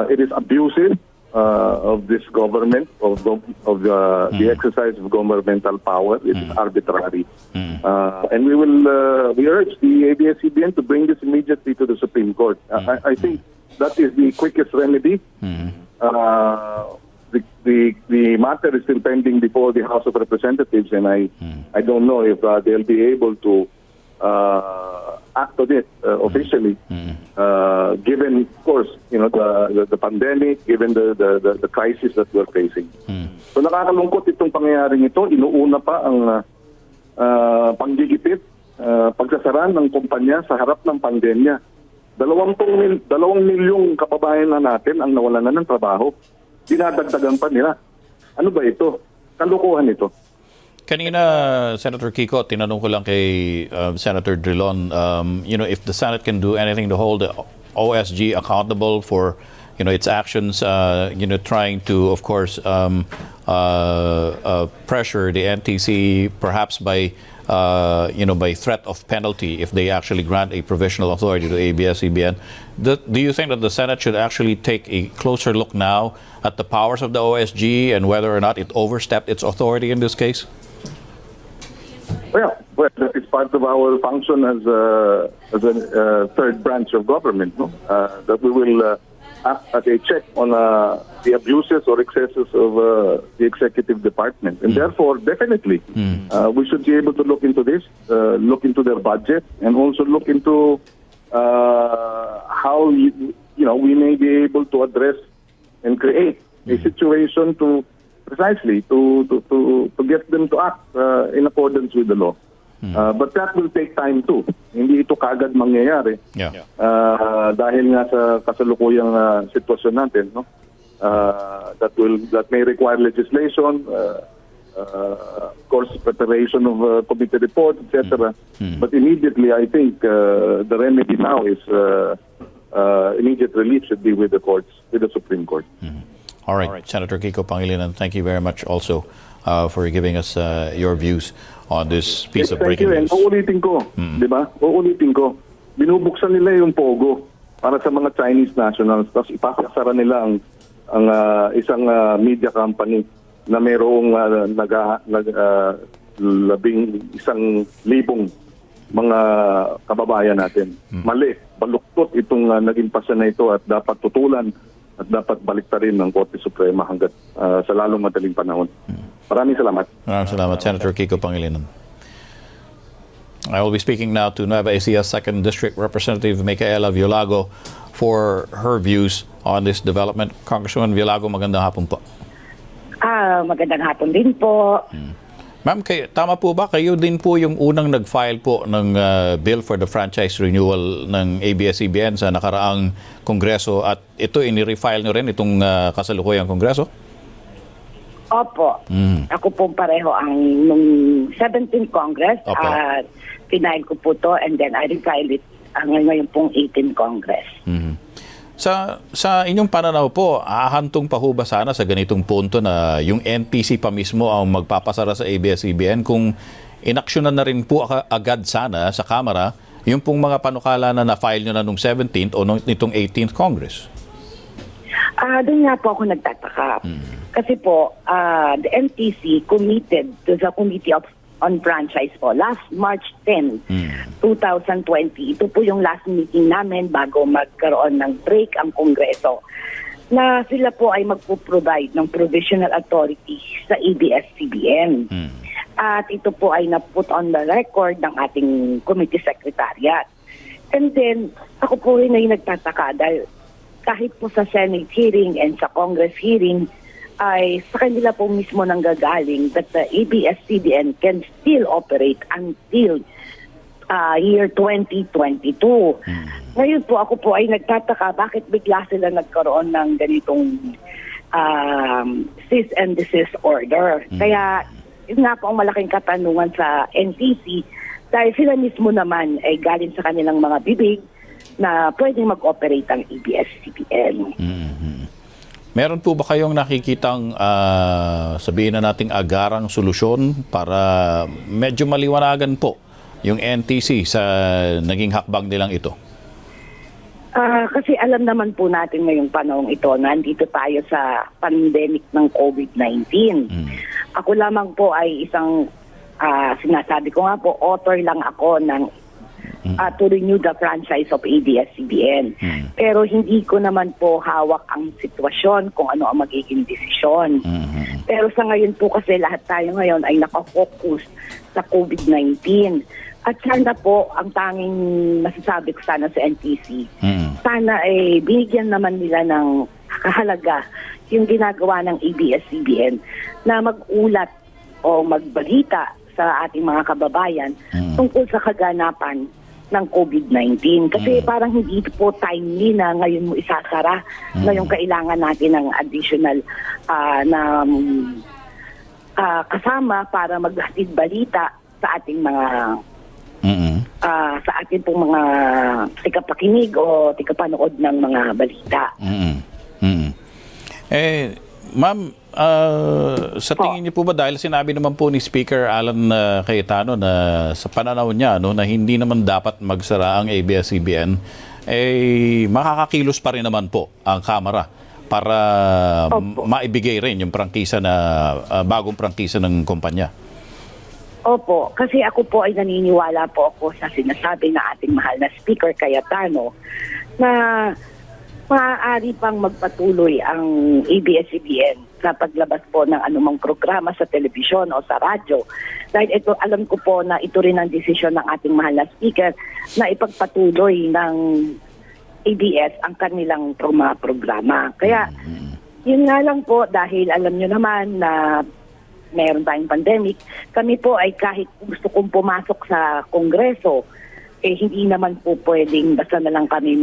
Speaker 4: it is abusive of this government, of the exercise of governmental power. It is arbitrary. And we urge the ABS-CBN to bring this immediately to the Supreme Court. I think that is the quickest remedy. The matter is still pending before the House of Representatives, and I don't know if they'll be able to act on it officially, given, of course, the pandemic, given the crisis that we're facing. So nakakalungkot itong pangyayaring ito. Inuuna pa ang panggigipit, pagsasara ng kumpanya sa harap ng pandemya. 2 milyong kababayan na natin ang nawalan na ng trabaho. Dinadagdagan pa nila. Ano ba ito? Kalukuhan ito.
Speaker 2: Kanina, Senator Kiko, tinanong ko lang kay Senator Drilon, if the Senate can do anything to hold the OSG accountable for its actions, trying to, of course, pressure the NTC, perhaps by threat of penalty if they actually grant a provisional authority to ABS-CBN. Do you think that the Senate should actually take a closer look now at the powers of the OSG and whether or not it overstepped its authority in this case?
Speaker 4: Well, it's part of our function as a third branch of government, no? That we will act as a check on the abuses or excesses of the executive department. And therefore, definitely, we should be able to look into this, look into their budget, and also look into how we may be able to address and create a situation to precisely to get them to act in accordance with the law. But that will take time too. Hindi ito kaagad mangyayari. Dahil nga sa kasalukuyang sitwasyon natin, no? That may require legislation, of course, preparation of committee report, etc. But immediately, I think the remedy now is immediate relief should be with the courts, with the Supreme Court.
Speaker 2: All right, Senator Kiko Pangilinan, thank you very much also for giving us your views on this piece of breaking news.
Speaker 4: Thank you. Uulitin ko, di ba? Uulitin ko. Binubuksan nila yung Pogo para sa mga Chinese nationals, tapos ipapasara nila ang isang media company na mayroong 11,000 mga kababayan natin. Mali, baluktot itong naging pasa na ito at dapat tutulan at dapat baliktarin ng Korte Suprema hanggat sa lalong madaling panahon. Maraming salamat.
Speaker 2: Maraming salamat, Senator Kiko Pangilinan. I will be speaking now to Nueva Ecija 2nd District Representative Micaela Violago for her views on this development. Congresswoman Violago, magandang hapon po.
Speaker 9: Magandang hapon din po.
Speaker 2: Ma'am, tama po ba? Kayo din po yung unang nag-file po ng bill for the franchise renewal ng ABS-CBN sa nakaraang Kongreso at ito inirefile nyo rin itong kasalukuyang Kongreso?
Speaker 9: Opo. Ako po pareho ang nung 17th Congress at final ko po to and then I refile it ngayon pong 18th Congress.
Speaker 2: Sa inyong pananaw po, ahantong pa ho ba sana sa ganitong punto na yung NTC pa mismo ang magpapasara sa ABS-CBN kung inaksyonan na rin po agad sana sa Kamara yung pong mga panukala na na-file nyo na nung 17th o nitong 18th Congress?
Speaker 9: Doon nga po ako nagtataka. Kasi po, the NTC committed to the Committee on Franchise po last March 10, 2020. Ito po yung last meeting namin bago magkaroon ng break ang Kongreso na sila po ay magpo-provide ng provisional authority sa ABS-CBN. At ito po ay na-put on the record ng ating committee secretariat. And then, ako po rin ay nagtataka dahil kahit po sa Senate hearing and sa Congress hearing, ay sa kanila po mismo nang gagaling that the ABS-CBN can still operate until year 2022. Ngayon po ako po ay nagtataka bakit bigla sila nagkaroon ng ganitong cease and desist order. Kaya yun nga po ang malaking katanungan sa NTC dahil sila mismo naman ay galing sa kanilang mga bibig na pwedeng mag-operate ang ABS-CBN.
Speaker 2: Meron po ba kayong nakikitang sabihin na nating agarang solusyon para medyo maliwanagan po yung NTC sa naging hakbang nilang ito?
Speaker 9: Kasi alam naman po natin ngayong panahong ito na nandito tayo sa pandemic ng COVID-19. Ako lamang po ay isang sinasabi ko nga po, author lang ako ng to renew the franchise of ABS-CBN. Pero hindi ko naman po hawak ang sitwasyon kung ano ang magiging desisyon. Pero sa ngayon po kasi lahat tayo ngayon ay nakafocus sa COVID-19. At sana po, ang tanging masasabi ko sana sa NTC, sana binigyan naman nila ng kahalaga yung ginagawa ng ABS-CBN na mag-ulat o magbalita sa ating mga kababayan tungkol sa kaganapan ng COVID-19. Kasi parang hindi po timely na ngayon mo isasara. Ngayon kailangan natin ng additional na kasama para maghatid balita sa ating mga sa ating pong mga tigpakinig o tigpanood ng mga balita.
Speaker 2: Ma'am, sa tingin niyo po ba, dahil sinabi naman po ni Speaker Alan Cayetano na sa pananaw niya na hindi naman dapat magsara ang ABS-CBN, makakakilos pa rin naman po ang Kamara para maibigay rin yung prangkisa na bagong prangkisa ng kumpanya?
Speaker 9: Opo, kasi ako po ay naniniwala po ako sa sinasabi na ating mahal na Speaker Cayetano na maaari pang magpatuloy ang ABS-CBN sa paglabas po ng anumang programa sa telebisyon o sa radyo. Dahil ito, alam ko po na ito rin ang desisyon ng ating mahal na Speaker na ipagpatuloy ng ABS ang kanilang mga programa. Kaya, yun nga lang po, dahil alam nyo naman na mayroon tayong pandemic, kami po ay kahit gusto kong pumasok sa Kongreso, hindi naman po pwedeng basta na lang kami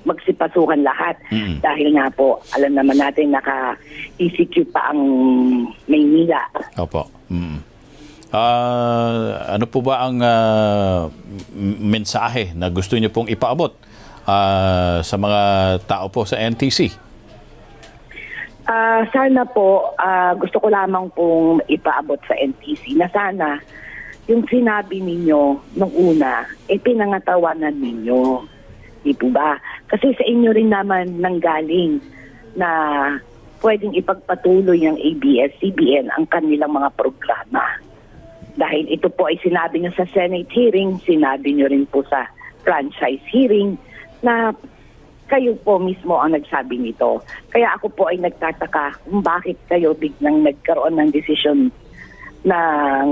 Speaker 9: magsipasukan lahat. Dahil nga po, alam naman natin naka-ECQ pa ang Maynila.
Speaker 2: Opo. Ano po ba ang mensahe na gusto niyo pong ipaabot sa mga tao po sa NTC?
Speaker 9: Sana po, gusto ko lamang pong ipaabot sa NTC na sana yung sinabi ninyo nung una, pinangatawanan ninyo. Di po ba? Kasi sa inyo rin naman nanggaling na pwedeng ipagpatuloy ng ABS-CBN ang kanilang mga programa. Dahil ito po ay sinabi nyo sa Senate hearing, sinabi nyo rin po sa franchise hearing na kayo po mismo ang nagsabi nito. Kaya ako po ay nagtataka kung bakit kayo biglang nagkaroon ng desisyon na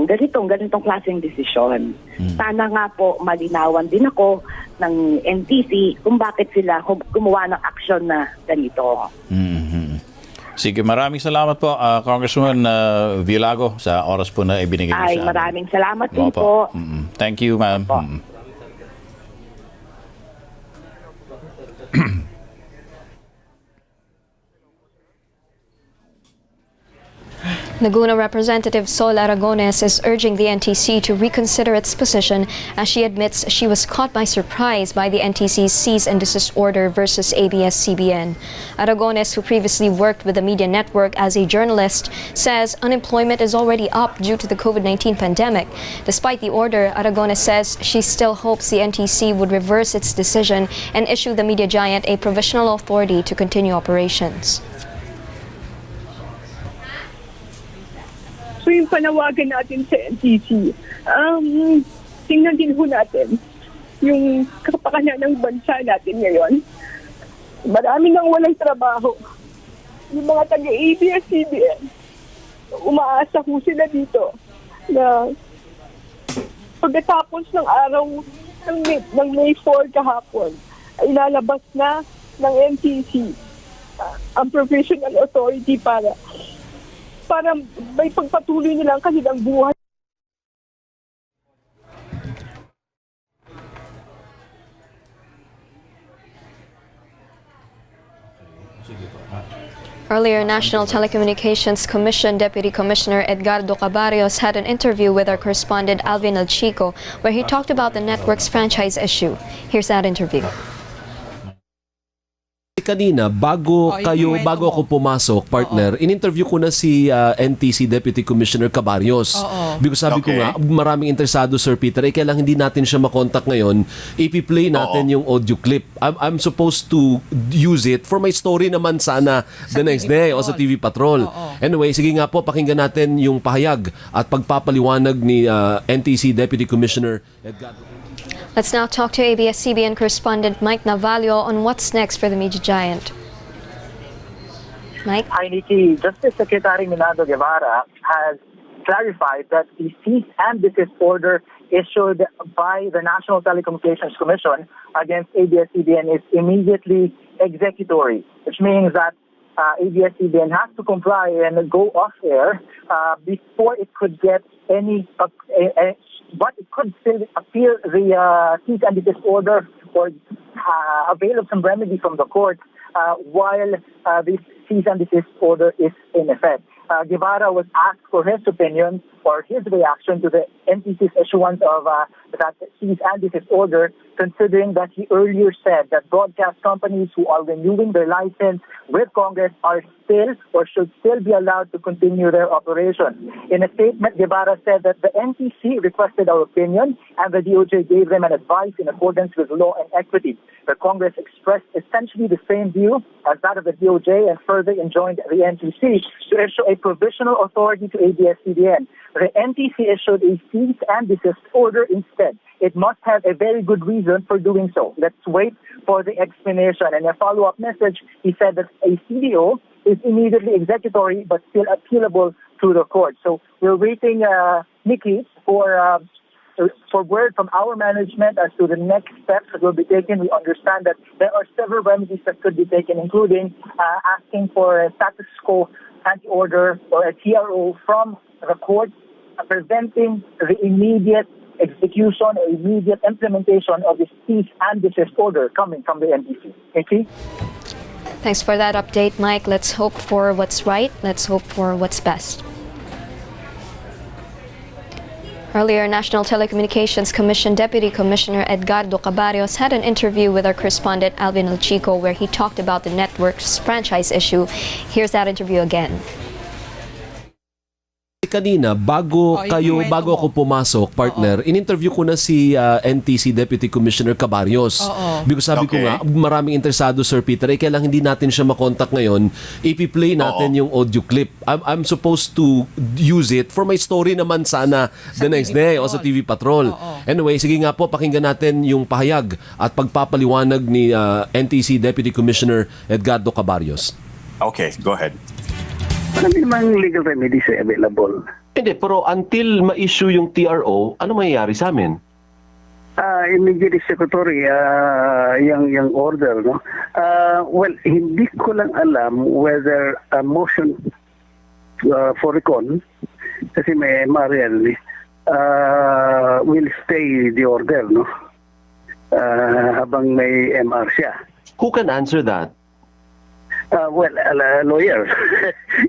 Speaker 9: ganitong klaseng desisyon. Sana nga po malinawan din ako ng NTC kung bakit sila gumawa ng aksyon na ganito.
Speaker 2: Sige, maraming salamat po, Congresswoman Villago, sa oras po na ibinigay niyo sa amin.
Speaker 9: Maraming salamat din po.
Speaker 2: Thank you, ma'am.
Speaker 6: Laguna Representative Sol Aragones is urging the NTC to reconsider its position as she admits she was caught by surprise by the NTC's cease and desist order versus ABS-CBN. Aragones, who previously worked with the media network as a journalist, says unemployment is already up due to the COVID-19 pandemic. Despite the order, Aragones says she still hopes the NTC would reverse its decision and issue the media giant a provisional authority to continue operations.
Speaker 10: So yung panawagan natin sa NTC, tingnan din ho natin yung kapakanan ng bansa natin ngayon. Marami nang walang trabaho. Yung mga taga-ABS-CBN, umaasa ho sila dito na pagkatapos ng araw ng May 4 kahapon, ay lalabas na ng NTC ang provisional authority para may pagpatuloy nilang kanilang buhay.
Speaker 6: Earlier, National Telecommunications Commission Deputy Commissioner Edgardo Cabarrios had an interview with our correspondent Alvin Alchico, where he talked about the network's franchise issue. Here's that interview.
Speaker 11: Kanina, bago ako pumasok, partner, in-interview ko na si NTC Deputy Commissioner Cabarrios. Because sabi ko nga, maraming interesado, Sir Peter, kaya lang hindi natin siya makontak ngayon, ipi-play natin yung audio clip. I'm supposed to use it for my story naman sana the next day o sa TV Patrol. Anyway, sige nga po, pakinggan natin yung pahayag at pagpapaliwanag ni NTC Deputy Commissioner Edgardo.
Speaker 6: Let's now talk to ABS-CBN correspondent Mike Navalio on what's next for the media giant. Mike?
Speaker 12: Hi, Nikki. Justice Secretary Minado Guevara has clarified that the cease and desist order issued by the National Telecommunications Commission against ABS-CBN is immediately executory, which means that ABS-CBN has to comply and go off air before it could get any, but it could still appeal the cease and desist order or avail of some remedy from the court while this cease and desist order is in effect. Guevara was asked for his opinion or his reaction to the NTC's issuance of that cease and desist order, considering that he earlier said that broadcast companies who are renewing their license with Congress are still or should still be allowed to continue their operation. In a statement, Guevara said that the NTC requested our opinion and the DOJ gave them an advice in accordance with law and equity. The Congress expressed essentially the same view as that of the DOJ and further enjoined the NTC to issue a provisional authority to ABS-CBN. The NTC issued a cease and desist order instead. It must have a very good reason for doing so. Let's wait for the explanation. And a follow-up message, he said that a CDO is immediately executory but still appealable to the court. So we're waiting, Nikki, for word from our management as to the next steps that will be taken. We understand that there are several remedies that could be taken, including asking for a status quo anti-order or a TRO from the court, preventing the immediate execution or immediate implementation of the cease and desist order coming from the NTC. Okay?
Speaker 6: Thanks for that update, Mike. Let's hope for what's right. Let's hope for what's best. Earlier, National Telecommunications Commission Deputy Commissioner Edgardo Cabarrios had an interview with our correspondent Alvin El Chico where he talked about the network's franchise issue. Here's that interview again.
Speaker 11: Kanina, bago ako pumasok, partner, in-interview ko na si NTC Deputy Commissioner Cabarrios. Because sabi ko nga, maraming interesado, Sir Peter, kailang hindi natin siya makontak ngayon, ipi-play natin yung audio clip. I'm supposed to use it for my story naman sana the next day o sa TV Patrol. Anyway, sige nga po, pakinggan natin yung pahayag at pagpapaliwanag ni NTC Deputy Commissioner Edgardo Cabarrios.
Speaker 13: Okay, go ahead.
Speaker 14: Marami namang legal remedies available.
Speaker 15: Hindi, pero until ma-issue yung TRO, ano mangyayari sa amin?
Speaker 14: Immediate executory, yung order, no? Well, hindi ko lang alam whether a motion for recall, kasi may MRL, will stay the order, no? Habang may MR siya.
Speaker 15: Who can answer that?
Speaker 14: Well, lawyer.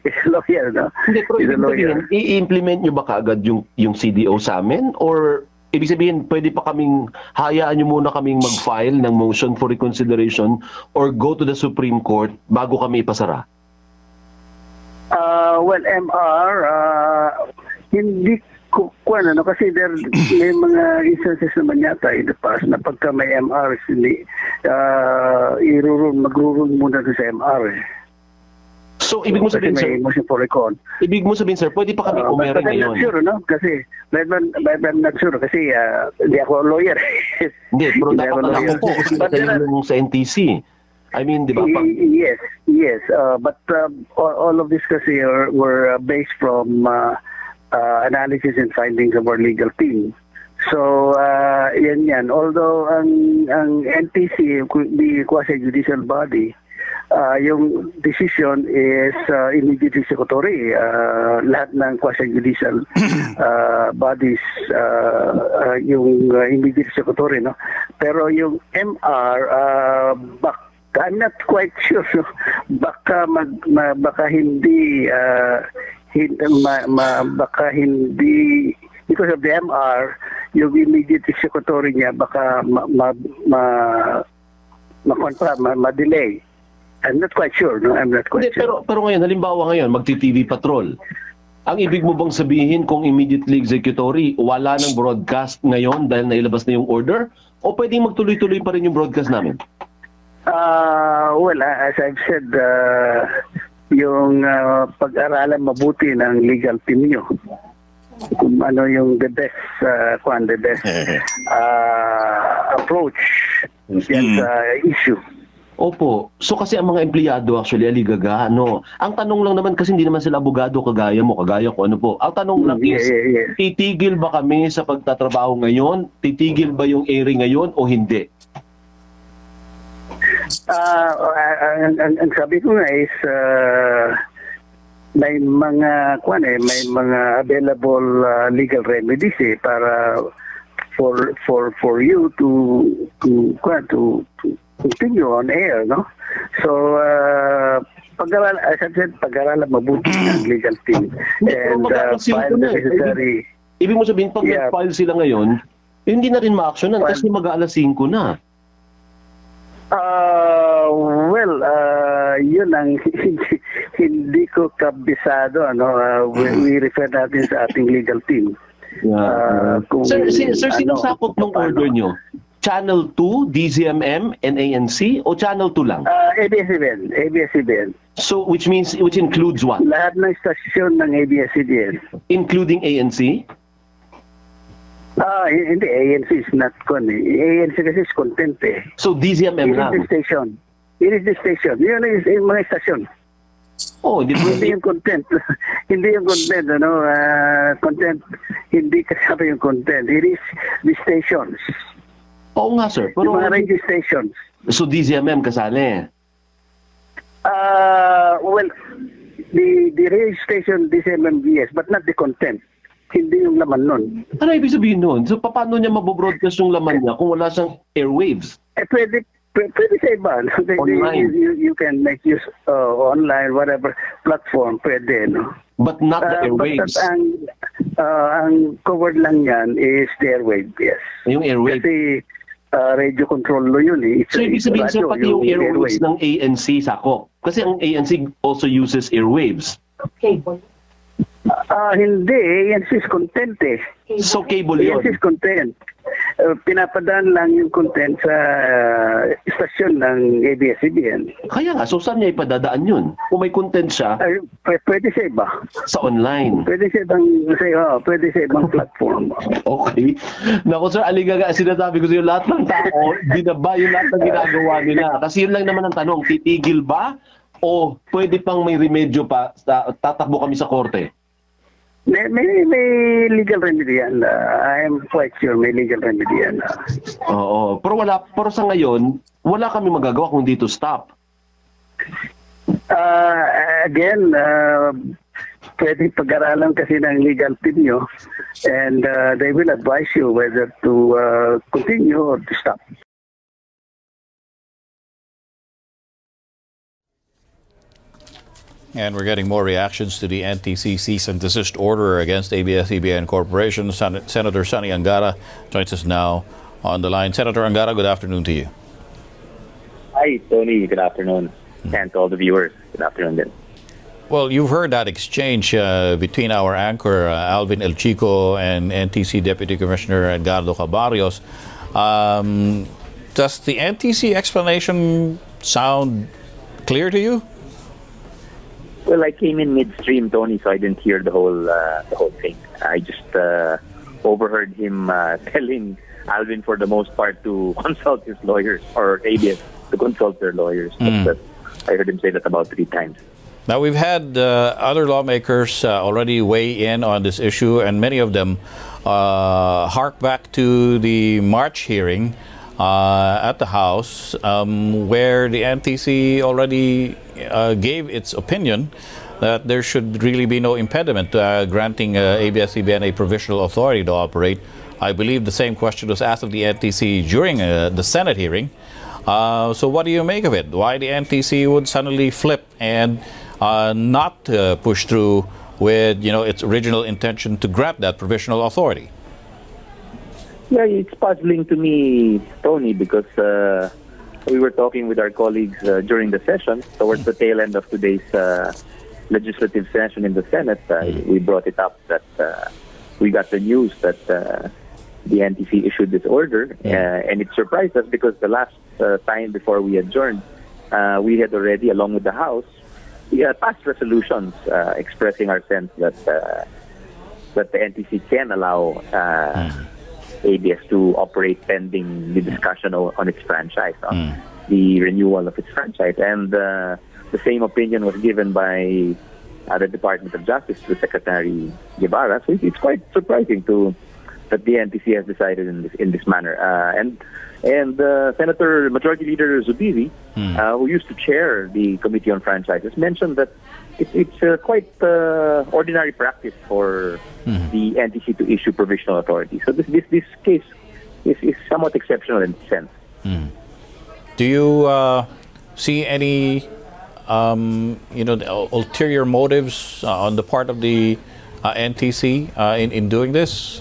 Speaker 14: It's a lawyer, no?
Speaker 15: Hindi, pero ibig sabihin, i-implement nyo ba kaagad yung CDO sa amin? Or ibig sabihin, pwede pa kaming, hayaan nyo muna kaming mag-file ng motion for reconsideration or go to the Supreme Court bago kami ipasara?
Speaker 14: Well, MR, hindi ko ano, kasi may mga instances naman yata in the past na pagka may MR, mag-rule muna sa MR.
Speaker 15: So, ibig mo sabihin, sir, sir, pwede pa kami umere ngayon.
Speaker 14: I'm not sure, no? Kasi, I'm not sure, kasi hindi ako lawyer.
Speaker 15: Hindi, pero dapat alam ko kung sa NTC. I mean, di ba?
Speaker 14: Yes. But all of this kasi were based from analysis and findings of our legal team. So, yan. Although ang NTC, the quasi-judicial body, yung decision is immediate executory. Lahat ng quasi-judicial bodies, yung immediate executory, no? Pero yung MR, I'm not quite sure. Baka hindi baka hindi, because of the MR, yung immediate executory niya baka ma-delay. I'm not quite sure, no? I'm not quite sure.
Speaker 15: Pero ngayon, halimbawa ngayon, magti-TV Patrol. Ang ibig mo bang sabihin kung immediately executory, wala nang broadcast ngayon dahil nailabas na yung order? O pwedeng magtuloy-tuloy pa rin yung broadcast namin?
Speaker 14: Well, as I've said, yung pag-aralan mabuti ng legal team nyo kung ano yung the best approach yan sa issue.
Speaker 15: Opo. So kasi ang mga empleyado actually aligaga, ano. Ang tanong lang naman kasi hindi naman sila abogado kagaya mo, kagaya ko ano po. Ang tanong lang is, titigil ba kami sa pagtatrabaho ngayon? Titigil ba yung airing ngayon o hindi?
Speaker 14: Ang sabi ko nga is may mga may mga available legal remedies para for you to continue on air, no? So pag-aralan mabuti ng legal team and file the necessary.
Speaker 15: Ibig mo sabihin pag nag-file sila ngayon, hindi na rin ma-actionan kasi mag-aalas 5 na.
Speaker 14: Yun ang hindi ko kabisado, ano. We refer natin sa ating legal team.
Speaker 15: Sir, sinong sakop ng order nyo? Channel 2, DZMM, and ANC o Channel 2 lang?
Speaker 14: ABS-CBN.
Speaker 15: So which includes what?
Speaker 14: Lahat ng stasyon ng ABS-CBN.
Speaker 15: Including ANC?
Speaker 14: Hindi, ANC is not ANC kasi is content eh.
Speaker 15: So DZMM lang?
Speaker 14: It is the station. Yun is yung mga stasyon. Hindi yung content. Hindi yung content, ano. Content, hindi kasama yung content. It is the stations.
Speaker 15: Oo nga, sir. Pero
Speaker 14: yung mga radio stations.
Speaker 15: So DZMM kasali?
Speaker 14: The radio station, DZMM, yes, but not the content. Hindi yung laman nun.
Speaker 15: Ano ibig sabihin nun? So paano niya mabobroadcast yung laman niya kung wala siyang airwaves?
Speaker 14: Pwede sa iba.
Speaker 15: Online.
Speaker 14: You can make use online, whatever platform, pwede, no?
Speaker 15: But not the airwaves.
Speaker 14: Ang covered lang yan is the airwave, yes.
Speaker 15: Yung airwave?
Speaker 14: Kasi radio control lo yun eh.
Speaker 15: So ibig sabihin sir, pati yung airwaves ng ANC sako. Kasi ang ANC also uses airwaves.
Speaker 14: Cable. Hindi, ANC is content eh.
Speaker 15: So cable yun?
Speaker 14: ANC is content. Pinapadaan lang yung content sa istasyon ng ABS-CBN.
Speaker 15: Kaya nga, so saan niya ipadadaan yun? Kung may content siya?
Speaker 14: Pwede sa iba.
Speaker 15: Sa online?
Speaker 14: Pwede sa ibang platform.
Speaker 15: Okay. Naku sir, aligaga, sinasabi ko sa iyo, lahat ng tao, binaba yung lahat ng ginagawa nila. Kasi yun lang naman ang tanong, titigil ba? O pwede pang may remedyo pa, tatakbo kami sa korte?
Speaker 14: May legal remedy yan. I am quite sure may legal remedy yan.
Speaker 15: Oo. Pero sa ngayon, wala kami magagawa kung dito stop.
Speaker 14: Again, pwede pag-aralan kasi ng legal team nyo and they will advise you whether to continue or to stop.
Speaker 2: And we're getting more reactions to the NTC cease and desist order against ABS-CBN Corporation. Senator Sonny Angara joins us now on the line. Senator Angara, good afternoon to you.
Speaker 13: Hi, Tony. Good afternoon. And to all the viewers, good afternoon then.
Speaker 2: Well, you've heard that exchange between our anchor, Alvin El Chico, and NTC Deputy Commissioner Edgardo Cabarrios. Does the NTC explanation sound clear to you?
Speaker 13: Well, I came in midstream, Tony, so I didn't hear the whole thing. I just overheard him telling Alvin, for the most part, to consult his lawyers, or ABS to consult their lawyers. But I heard him say that about 3 times.
Speaker 2: Now, we've had other lawmakers already weigh in on this issue, and many of them hark back to the March hearing at the House, where the NTC already gave its opinion that there should really be no impediment to granting ABS-CBN a provisional authority to operate. I believe the same question was asked of the NTC during the Senate hearing. So what do you make of it? Why the NTC would suddenly flip and not push through with its original intention to grant that provisional authority?
Speaker 13: Yeah, it's puzzling to me, Tony, because we were talking with our colleagues during the session, towards the tail end of today's legislative session in the Senate. We brought it up that we got the news that the NTC issued this order, and it surprised us because the last time before we adjourned, we had already, along with the House, passed resolutions expressing our sense that the NTC can allow ABS to operate pending the discussion on its franchise. the renewal of its franchise. And the same opinion was given by the Department of Justice to Secretary Guevara. So it's quite surprising that the NTC has decided in this manner. And Senator Majority Leader Zubiri, who used to chair the Committee on Franchises, mentioned that it's quite ordinary practice for the NTC to issue provisional authority. So this case is somewhat exceptional in this sense.
Speaker 2: Do you see any ulterior motives on the part of the NTC in doing this?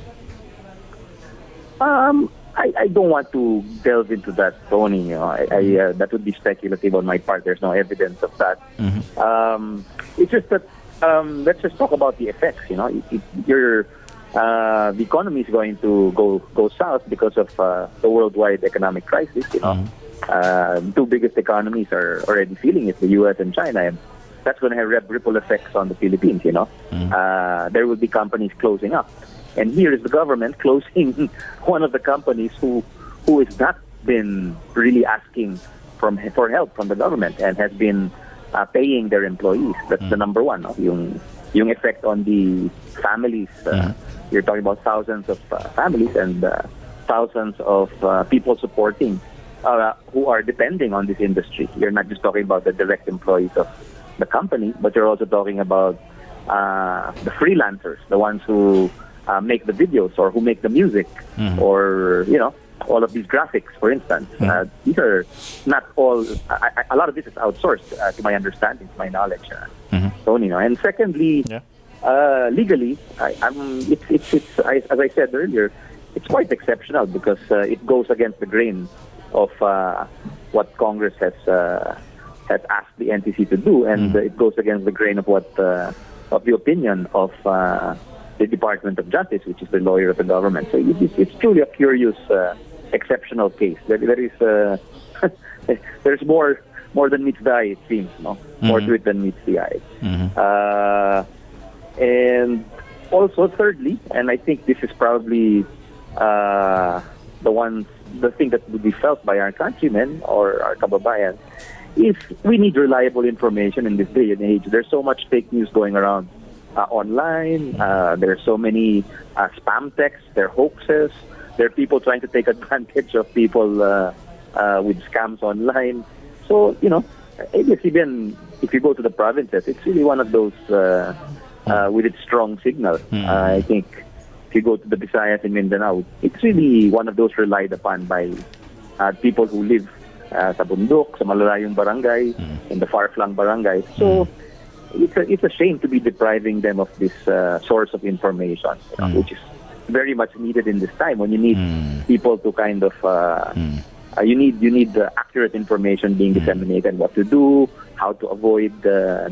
Speaker 13: I don't want to delve into that, Tony. That would be speculative on my part. There's no evidence of that. It's just that let's just talk about the effects. The economy is going to go south because of the worldwide economic crisis. The two biggest economies are already feeling it, the U.S. and China, and that's going to have ripple effects on the Philippines. There will be companies closing up. And here is the government closing one of the companies who has not been really asking for help from the government and has been paying their employees. That's the number one. Yung effect on the families. You're talking about thousands of families and thousands of people supporting who are depending on this industry. You're not just talking about the direct employees of the company, but you're also talking about the freelancers, the ones who make the videos or who make the music or, all of these graphics, for instance. These are not all, a lot of this is outsourced to my understanding, to my knowledge, Tony. And secondly, legally, as I said earlier, it's quite exceptional because it goes against the grain of what Congress has asked the NTC to do, and it goes against the grain of what of the opinion of the Department of Justice, which is the lawyer of the government. So it's truly a curious, exceptional case. There is there's more than meets the eye, it seems. More to it than meets the eye. And also, thirdly, and I think this is probably the thing that would be felt by our countrymen or our kababayan, is we need reliable information in this day and age. There's so much fake news going around online. There are so many spam texts. There are hoaxes. There are people trying to take advantage of people with scams online. So, ABS-CBN, if you go to the provinces, it's really one of those with its strong signal. I think if you go to the Visayas and Mindanao, it's really one of those relied upon by people who live sa bundok, sa malalayong barangay, in the far-flung barangays. So, it's a shame to be depriving them of this source of information, which is very much needed in this time when you need people to kind of you need the accurate information being disseminated, what to do, how to avoid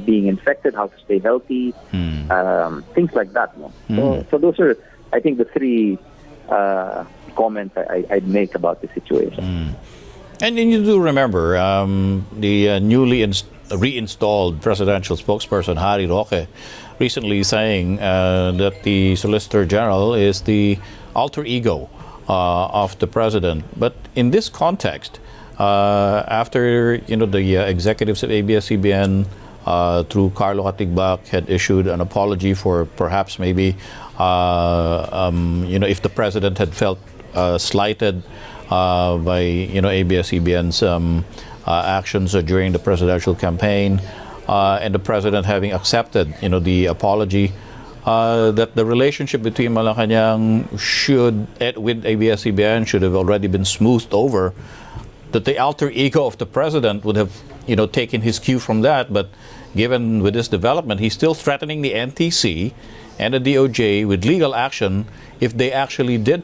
Speaker 13: being infected, how to stay healthy, things like that. So those are, I think, the three comments I'd make about the situation.
Speaker 2: And you do remember the newly reinstalled presidential spokesperson Harry Roque recently saying that the Solicitor General is the alter ego of the president. But in this context, after the executives of ABS-CBN through Carlo Katigbak had issued an apology for perhaps maybe if the president had felt slighted by ABS-CBN's actions during the presidential campaign, and the president having accepted the apology, that the relationship between Malacanang with ABS-CBN should have already been smoothed over, that the alter ego of the president would have taken his cue from that. But given with this development, he's still threatening the NTC and the DOJ with legal action if they actually did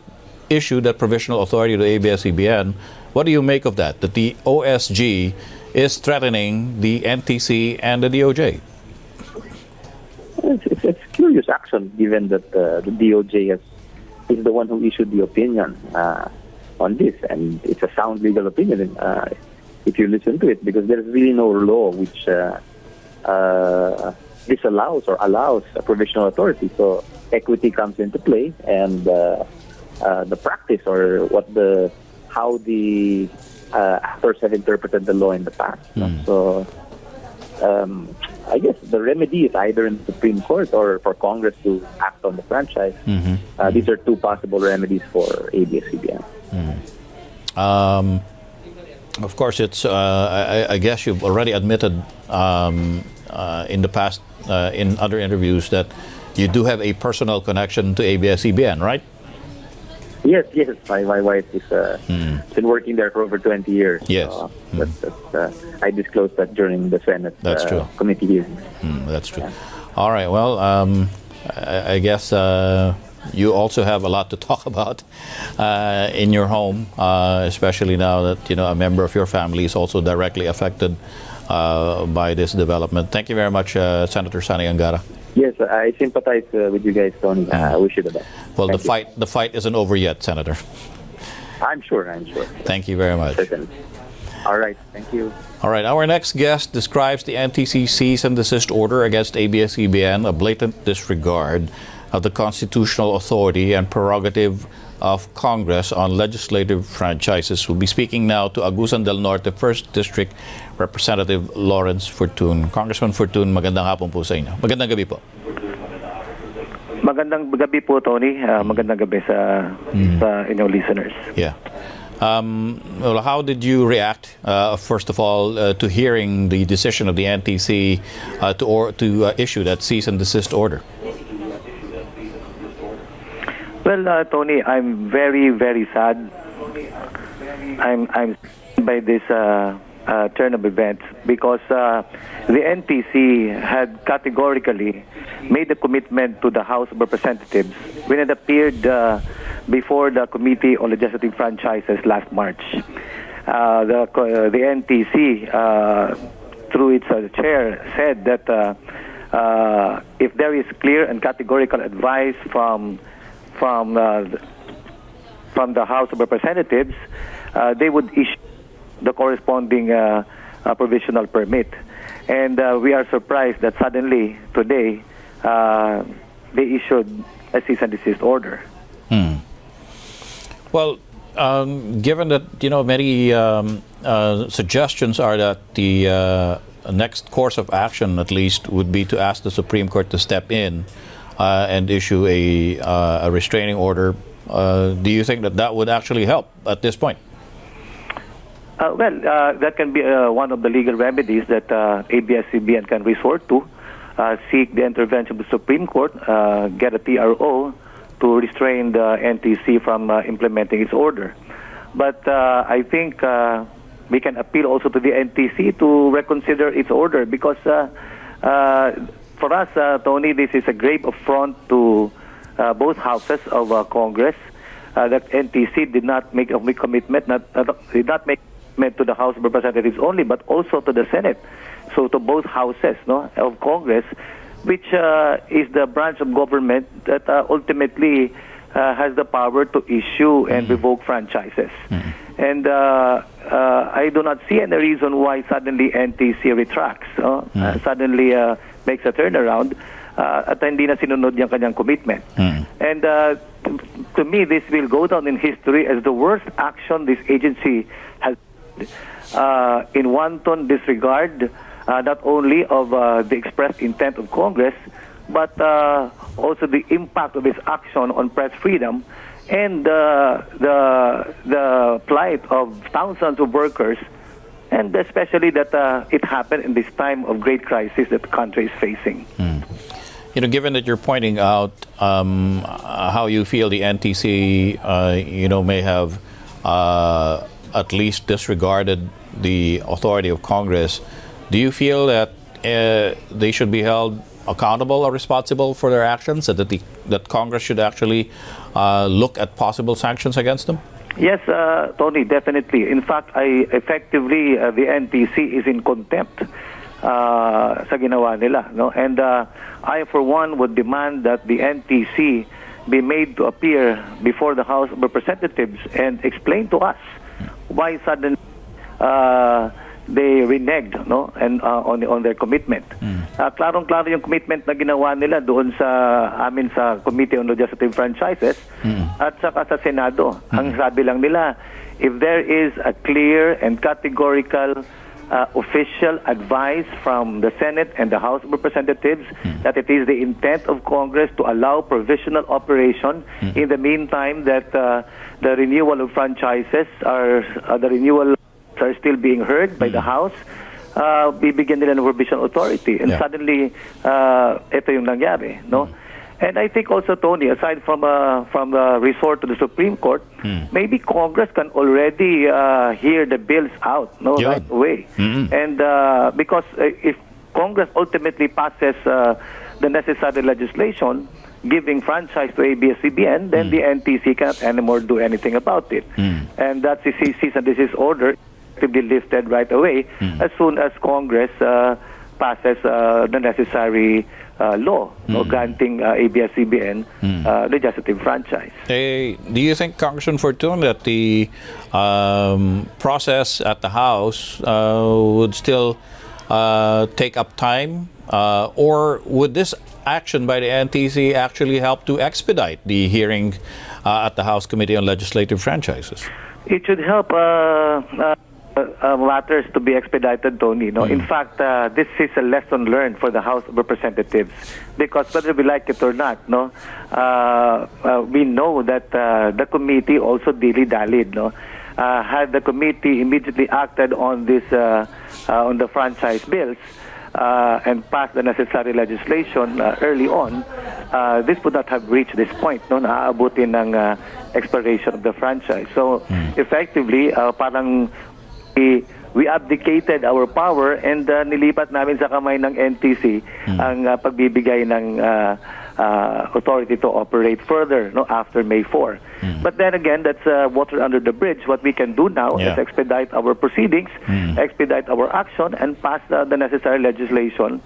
Speaker 2: issue that provisional authority to ABS-CBN. What do you make of that the OSG is threatening the NTC and the DOJ?
Speaker 13: It's curious action, given that the DOJ is the one who issued the opinion on this, and it's a sound legal opinion if you listen to it, because there's really no law which disallows or allows a provisional authority. So equity comes into play, and the practice or how the actors have interpreted the law in the past. No? So I guess the remedy is either in the Supreme Court or for Congress to act on the franchise. These are two possible remedies for ABS-CBN.
Speaker 2: Of course, it's. I guess you've already admitted in the past, in other interviews, that you do have a personal connection to ABS-CBN, right?
Speaker 13: Yes. My wife is been working there for over 20 years.
Speaker 2: Yes.
Speaker 13: I disclosed that during the Senate committee hearing.
Speaker 2: That's true. Yeah. All right. Well, I guess you also have a lot to talk about in your home, especially now that a member of your family is also directly affected by this development. Thank you very much, Senator Sani Angara.
Speaker 13: Yes, I sympathize with you guys, Tony. I wish you the best.
Speaker 2: Well, the fight isn't over yet, Senator.
Speaker 13: I'm sure.
Speaker 2: Thank you very much.
Speaker 13: Certainly. All right. Thank you.
Speaker 2: All right. Our next guest describes the NTC cease and desist order against ABS-CBN a blatant disregard of the constitutional authority and prerogative of Congress on legislative franchises. We'll be speaking now to Agusan del Norte 1st District Representative Lawrence Fortun. Congressman Fortun, magandang hapon po sa inyo. Magandang gabi po.
Speaker 16: Magandang gabi po, Tony. Magandang gabi sa inyong listeners.
Speaker 2: Yeah. Well, how did you react, first of all, to hearing the decision of the NTC to issue that cease and desist order?
Speaker 16: Well, Tony, I'm very, very sad. I'm by this turn of events because the NTC had categorically made a commitment to the House of Representatives when it appeared before the Committee on Legislative Franchises last March. The NTC, through its chair, said that if there is clear and categorical advice from the House of Representatives, they would issue the corresponding provisional permit. And we are surprised that suddenly, today, they issued a cease and desist order.
Speaker 2: Well, given that, many suggestions are that the next course of action, at least, would be to ask the Supreme Court to step in and issue a restraining order. Do you think that would actually help at this point?
Speaker 16: That can be one of the legal remedies that ABS-CBN can resort to. Seek the intervention of the Supreme Court, get a TRO to restrain the NTC from implementing its order. But I think we can appeal also to the NTC to reconsider its order because for us, Tony, this is a grave affront to both houses of Congress. That NTC did not make a commitment, did not make to the House of Representatives only, but also to the Senate. So to both houses of Congress, which is the branch of government that ultimately has the power to issue and revoke franchises. And I do not see any reason why suddenly NTC retracts, suddenly makes a turnaround at hindi na sinunod yung kanyang commitment. And to me, this will go down in history as the worst action this agency has in wanton disregard not only of the expressed intent of Congress, but also the impact of its action on press freedom and the plight of thousands of workers, and especially that it happened in this time of great crisis that the country is facing.
Speaker 2: Given that you're pointing out how you feel the NTC, may have at least disregarded the authority of Congress, do you feel that they should be held accountable or responsible for their actions, that Congress should actually look at possible sanctions against them?
Speaker 16: Yes, Tony, definitely. In fact, effectively, the NTC is in contempt sa ginawa nila. No? And I, for one, would demand that the NTC be made to appear before the House of Representatives and explain to us why suddenly they reneged, no, and on their commitment. Klarong-klaro yung commitment na ginawa nila doon sa amin sa Committee on Legislative Franchises at saka sa Senado. Ang sabi lang nila, if there is a clear and categorical official advice from the Senate and the House of Representatives that it is the intent of Congress to allow provisional operation in the meantime that the renewal of franchises are still being heard by the House, bibigyan nila ng provisional authority. And suddenly, ito yung nangyari, no? And I think also, Tony, aside from resort to the Supreme Court, maybe Congress can already hear the bills out, right away. And because if Congress ultimately passes the necessary legislation giving franchise to ABS-CBN, then the NTC cannot anymore do anything about it. And that cease and desist order to be lifted right away as soon as Congress passes the necessary law granting ABS-CBN legislative franchise.
Speaker 2: Do you think, Congressman Fortun, that the process at the House would still take up time, or would this action by the NTC actually help to expedite the hearing at the House Committee on Legislative Franchises?
Speaker 16: It should help matters to be expedited, Tony. No? In fact, this is a lesson learned for the House of Representatives, because whether we like it or not, we know that the committee also dilly-dallied. Had the committee immediately acted on this on the franchise bills and passed the necessary legislation early on, this would not have reached this point, naaabutin ng expiration of the franchise. So effectively, parang we abdicated our power and nilipat namin sa kamay ng NTC ang pagbibigay ng authority to operate further after May 4. But then again, that's water under the bridge. What we can do now is expedite our proceedings, expedite our action, and pass the necessary legislation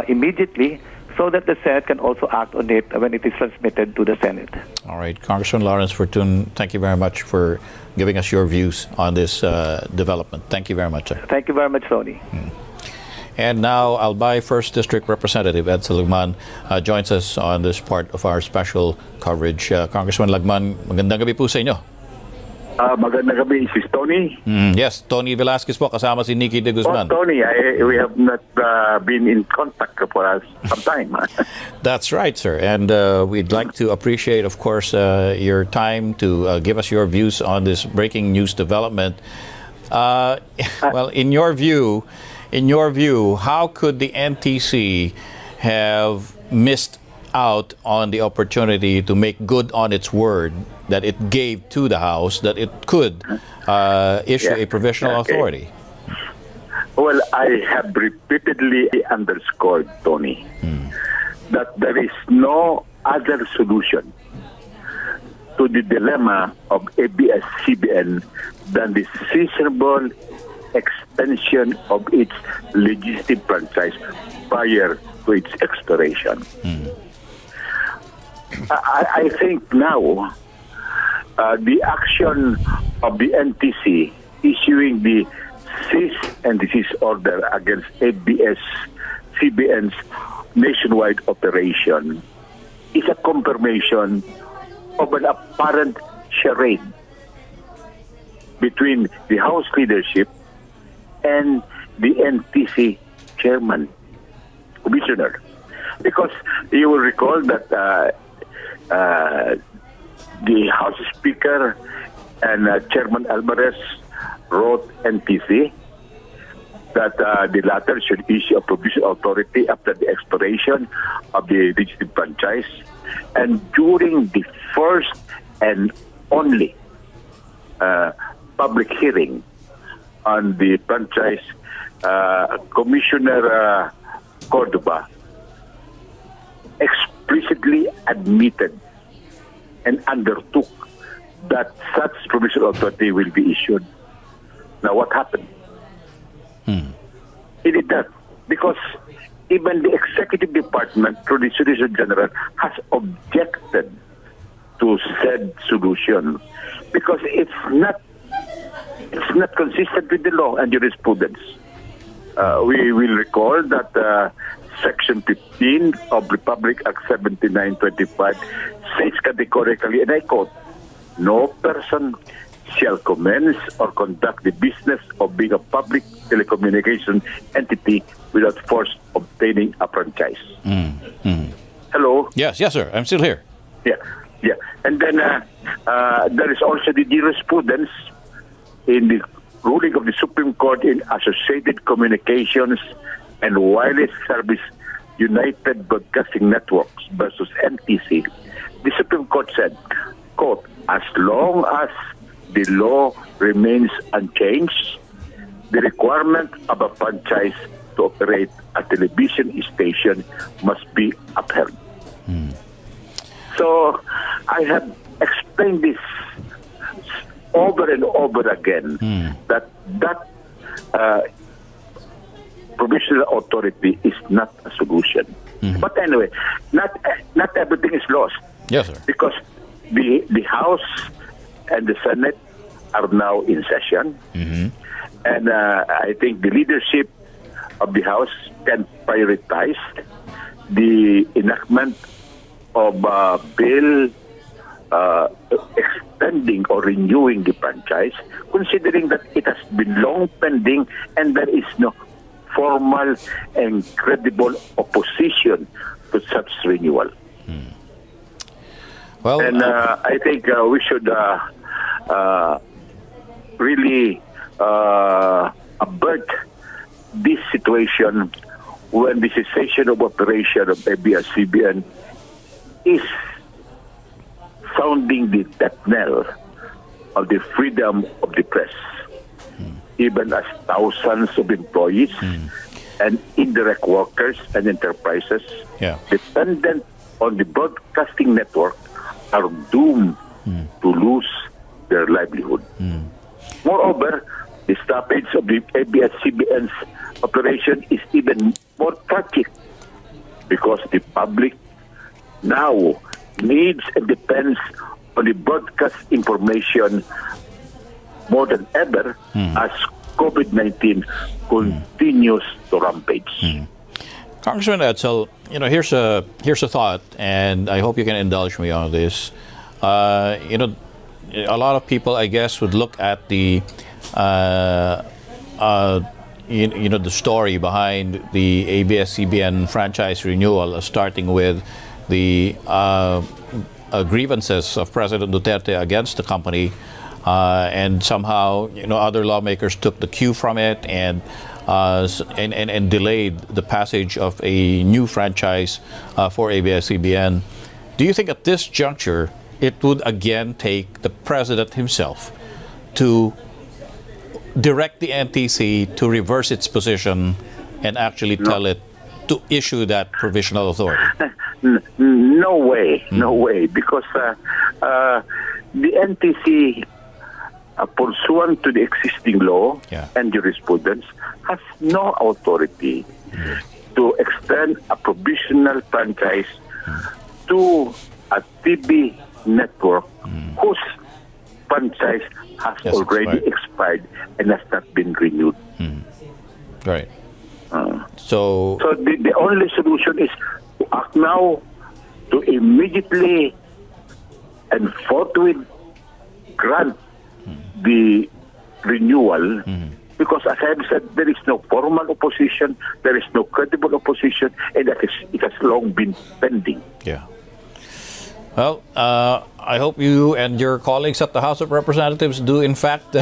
Speaker 16: immediately, so that the Senate can also act on it when it is transmitted to the Senate.
Speaker 2: All right. Congressman Lawrence Fortun, thank you very much for giving us your views on this development. Thank you very much, sir.
Speaker 16: Thank you very much, Tony.
Speaker 2: And now, Albay 1st District Representative Edsel Lagman joins us on this part of our special coverage. Congressman Lagman, magandang gabi po sa inyo.
Speaker 4: Magandang gabi, Sis Tony.
Speaker 2: Yes, Tony Velasquez po, kasama si Nikki de Guzman.
Speaker 4: Tony, we have not been in contact for some time.
Speaker 2: That's right, sir. And we'd like to appreciate, of course, your time to give us your views on this breaking news development. Well, in your view, how could the NTC have missed out on the opportunity to make good on its word that it gave to the House, that it could issue a provisional authority?
Speaker 4: Well, I have repeatedly underscored, Tony, that there is no other solution to the dilemma of ABS-CBN than the seasonable extension of its legislative franchise prior to its expiration. I think now the action of the NTC issuing the cease and desist order against ABS-CBN's nationwide operation is a confirmation of an apparent charade between the House leadership and the NTC chairman, commissioner. Because you will recall that the House Speaker and Chairman Alvarez wrote NTC that the latter should issue a provisional authority after the expiration of the legislative franchise, and during the first and only public hearing on the franchise, Commissioner Cordova explicitly admitted and undertook that such provisional authority will be issued. Now, what happened? He did that because even the executive department, through the Solicitor General, has objected to said solution, because it's It's not consistent with the law and jurisprudence. We will recall that Section 15 of Republic Act 7925 says categorically, and I quote, "No person shall commence or conduct the business of being a public telecommunication entity without first obtaining a franchise." Hello?
Speaker 2: Yes, sir. I'm still here.
Speaker 4: Yeah. And then there is also the jurisprudence in the ruling of the Supreme Court in Associated Communications and Wireless Service United Broadcasting Networks versus NTC. The Supreme Court said, quote, "As long as the law remains unchanged, the requirement of a franchise to operate a television station must be upheld." So I have explained this over and over again, that provisional authority is not a solution. But anyway, not everything is lost.
Speaker 2: Yes, sir.
Speaker 4: Because the House and the Senate are now in session. And I think the leadership of the House can prioritize the enactment of a bill extending or renewing the franchise, considering that it has been long pending and there is no formal and credible opposition to such renewal.
Speaker 2: Well,
Speaker 4: and I think we should really avert this situation when the cessation of operation of ABS-CBN is sounding the death knell of the freedom of the press, even as thousands of employees and indirect workers and enterprises dependent on the broadcasting network are doomed to lose their livelihood. Moreover, the stoppage of the ABS-CBN's operation is even more tragic because the public now needs and depends on the broadcast information more than ever as COVID-19 continues to rampage.
Speaker 2: Congressman Edsel, here's a thought, and I hope you can indulge me on this. A lot of people, I guess, would look at the the story behind the ABS-CBN franchise renewal, starting with the grievances of President Duterte against the company, and somehow other lawmakers took the cue from it and delayed the passage of a new franchise for ABS-CBN. Do you think at this juncture it would again take the president himself to direct the NTC to reverse its position and actually tell it to issue that provisional authority?
Speaker 4: No way, because the NTC, pursuant to the existing law and jurisprudence, has no authority to extend a provisional franchise to a TV network whose franchise has already expired and has not been renewed.
Speaker 2: Right.
Speaker 4: So the only solution is to act now, to immediately and forthwith grant the renewal, because as I have said, there is no formal opposition, there is no credible opposition, and it has long been pending.
Speaker 2: Yeah. Well, I hope you and your colleagues at the House of Representatives do, in fact,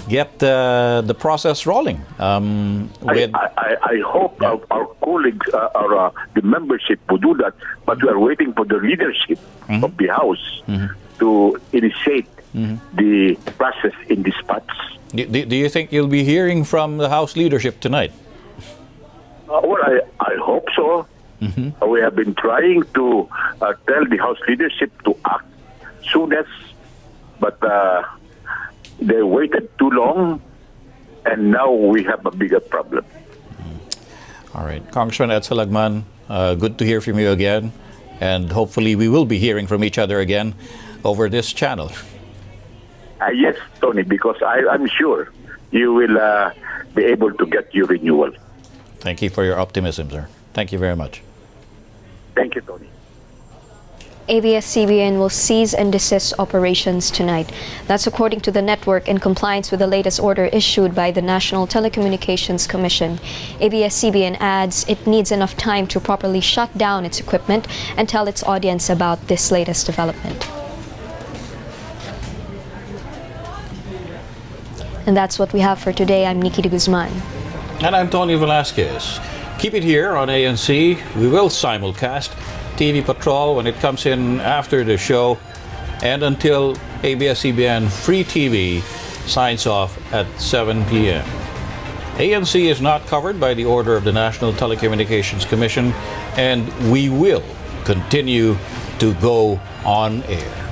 Speaker 2: get the process rolling.
Speaker 4: I hope our colleagues, the membership will do that, but we are waiting for the leadership of the House to initiate the process in dispatch.
Speaker 2: Do you think you'll be hearing from the House leadership tonight?
Speaker 4: Well, I hope so. We have been trying to tell the House leadership to act soonest, but they waited too long, and now we have a bigger problem.
Speaker 2: All right. Congressman Edsel Agman, good to hear from you again, and hopefully we will be hearing from each other again over this channel.
Speaker 4: Yes, Tony, because I'm sure you will be able to get your renewal.
Speaker 2: Thank you for your optimism, sir. Thank you very much.
Speaker 4: Thank you, Tony.
Speaker 6: ABS-CBN will cease and desist operations tonight. That's according to the network in compliance with the latest order issued by the National Telecommunications Commission. ABS-CBN adds it needs enough time to properly shut down its equipment and tell its audience about this latest development. And that's what we have for today. I'm Nikki de Guzman.
Speaker 2: And I'm Tony Velasquez. Keep it here on ANC. We will simulcast TV Patrol when it comes in after the show and until ABS-CBN Free TV signs off at 7 p.m. ANC is not covered by the order of the National Telecommunications Commission, and we will continue to go on air.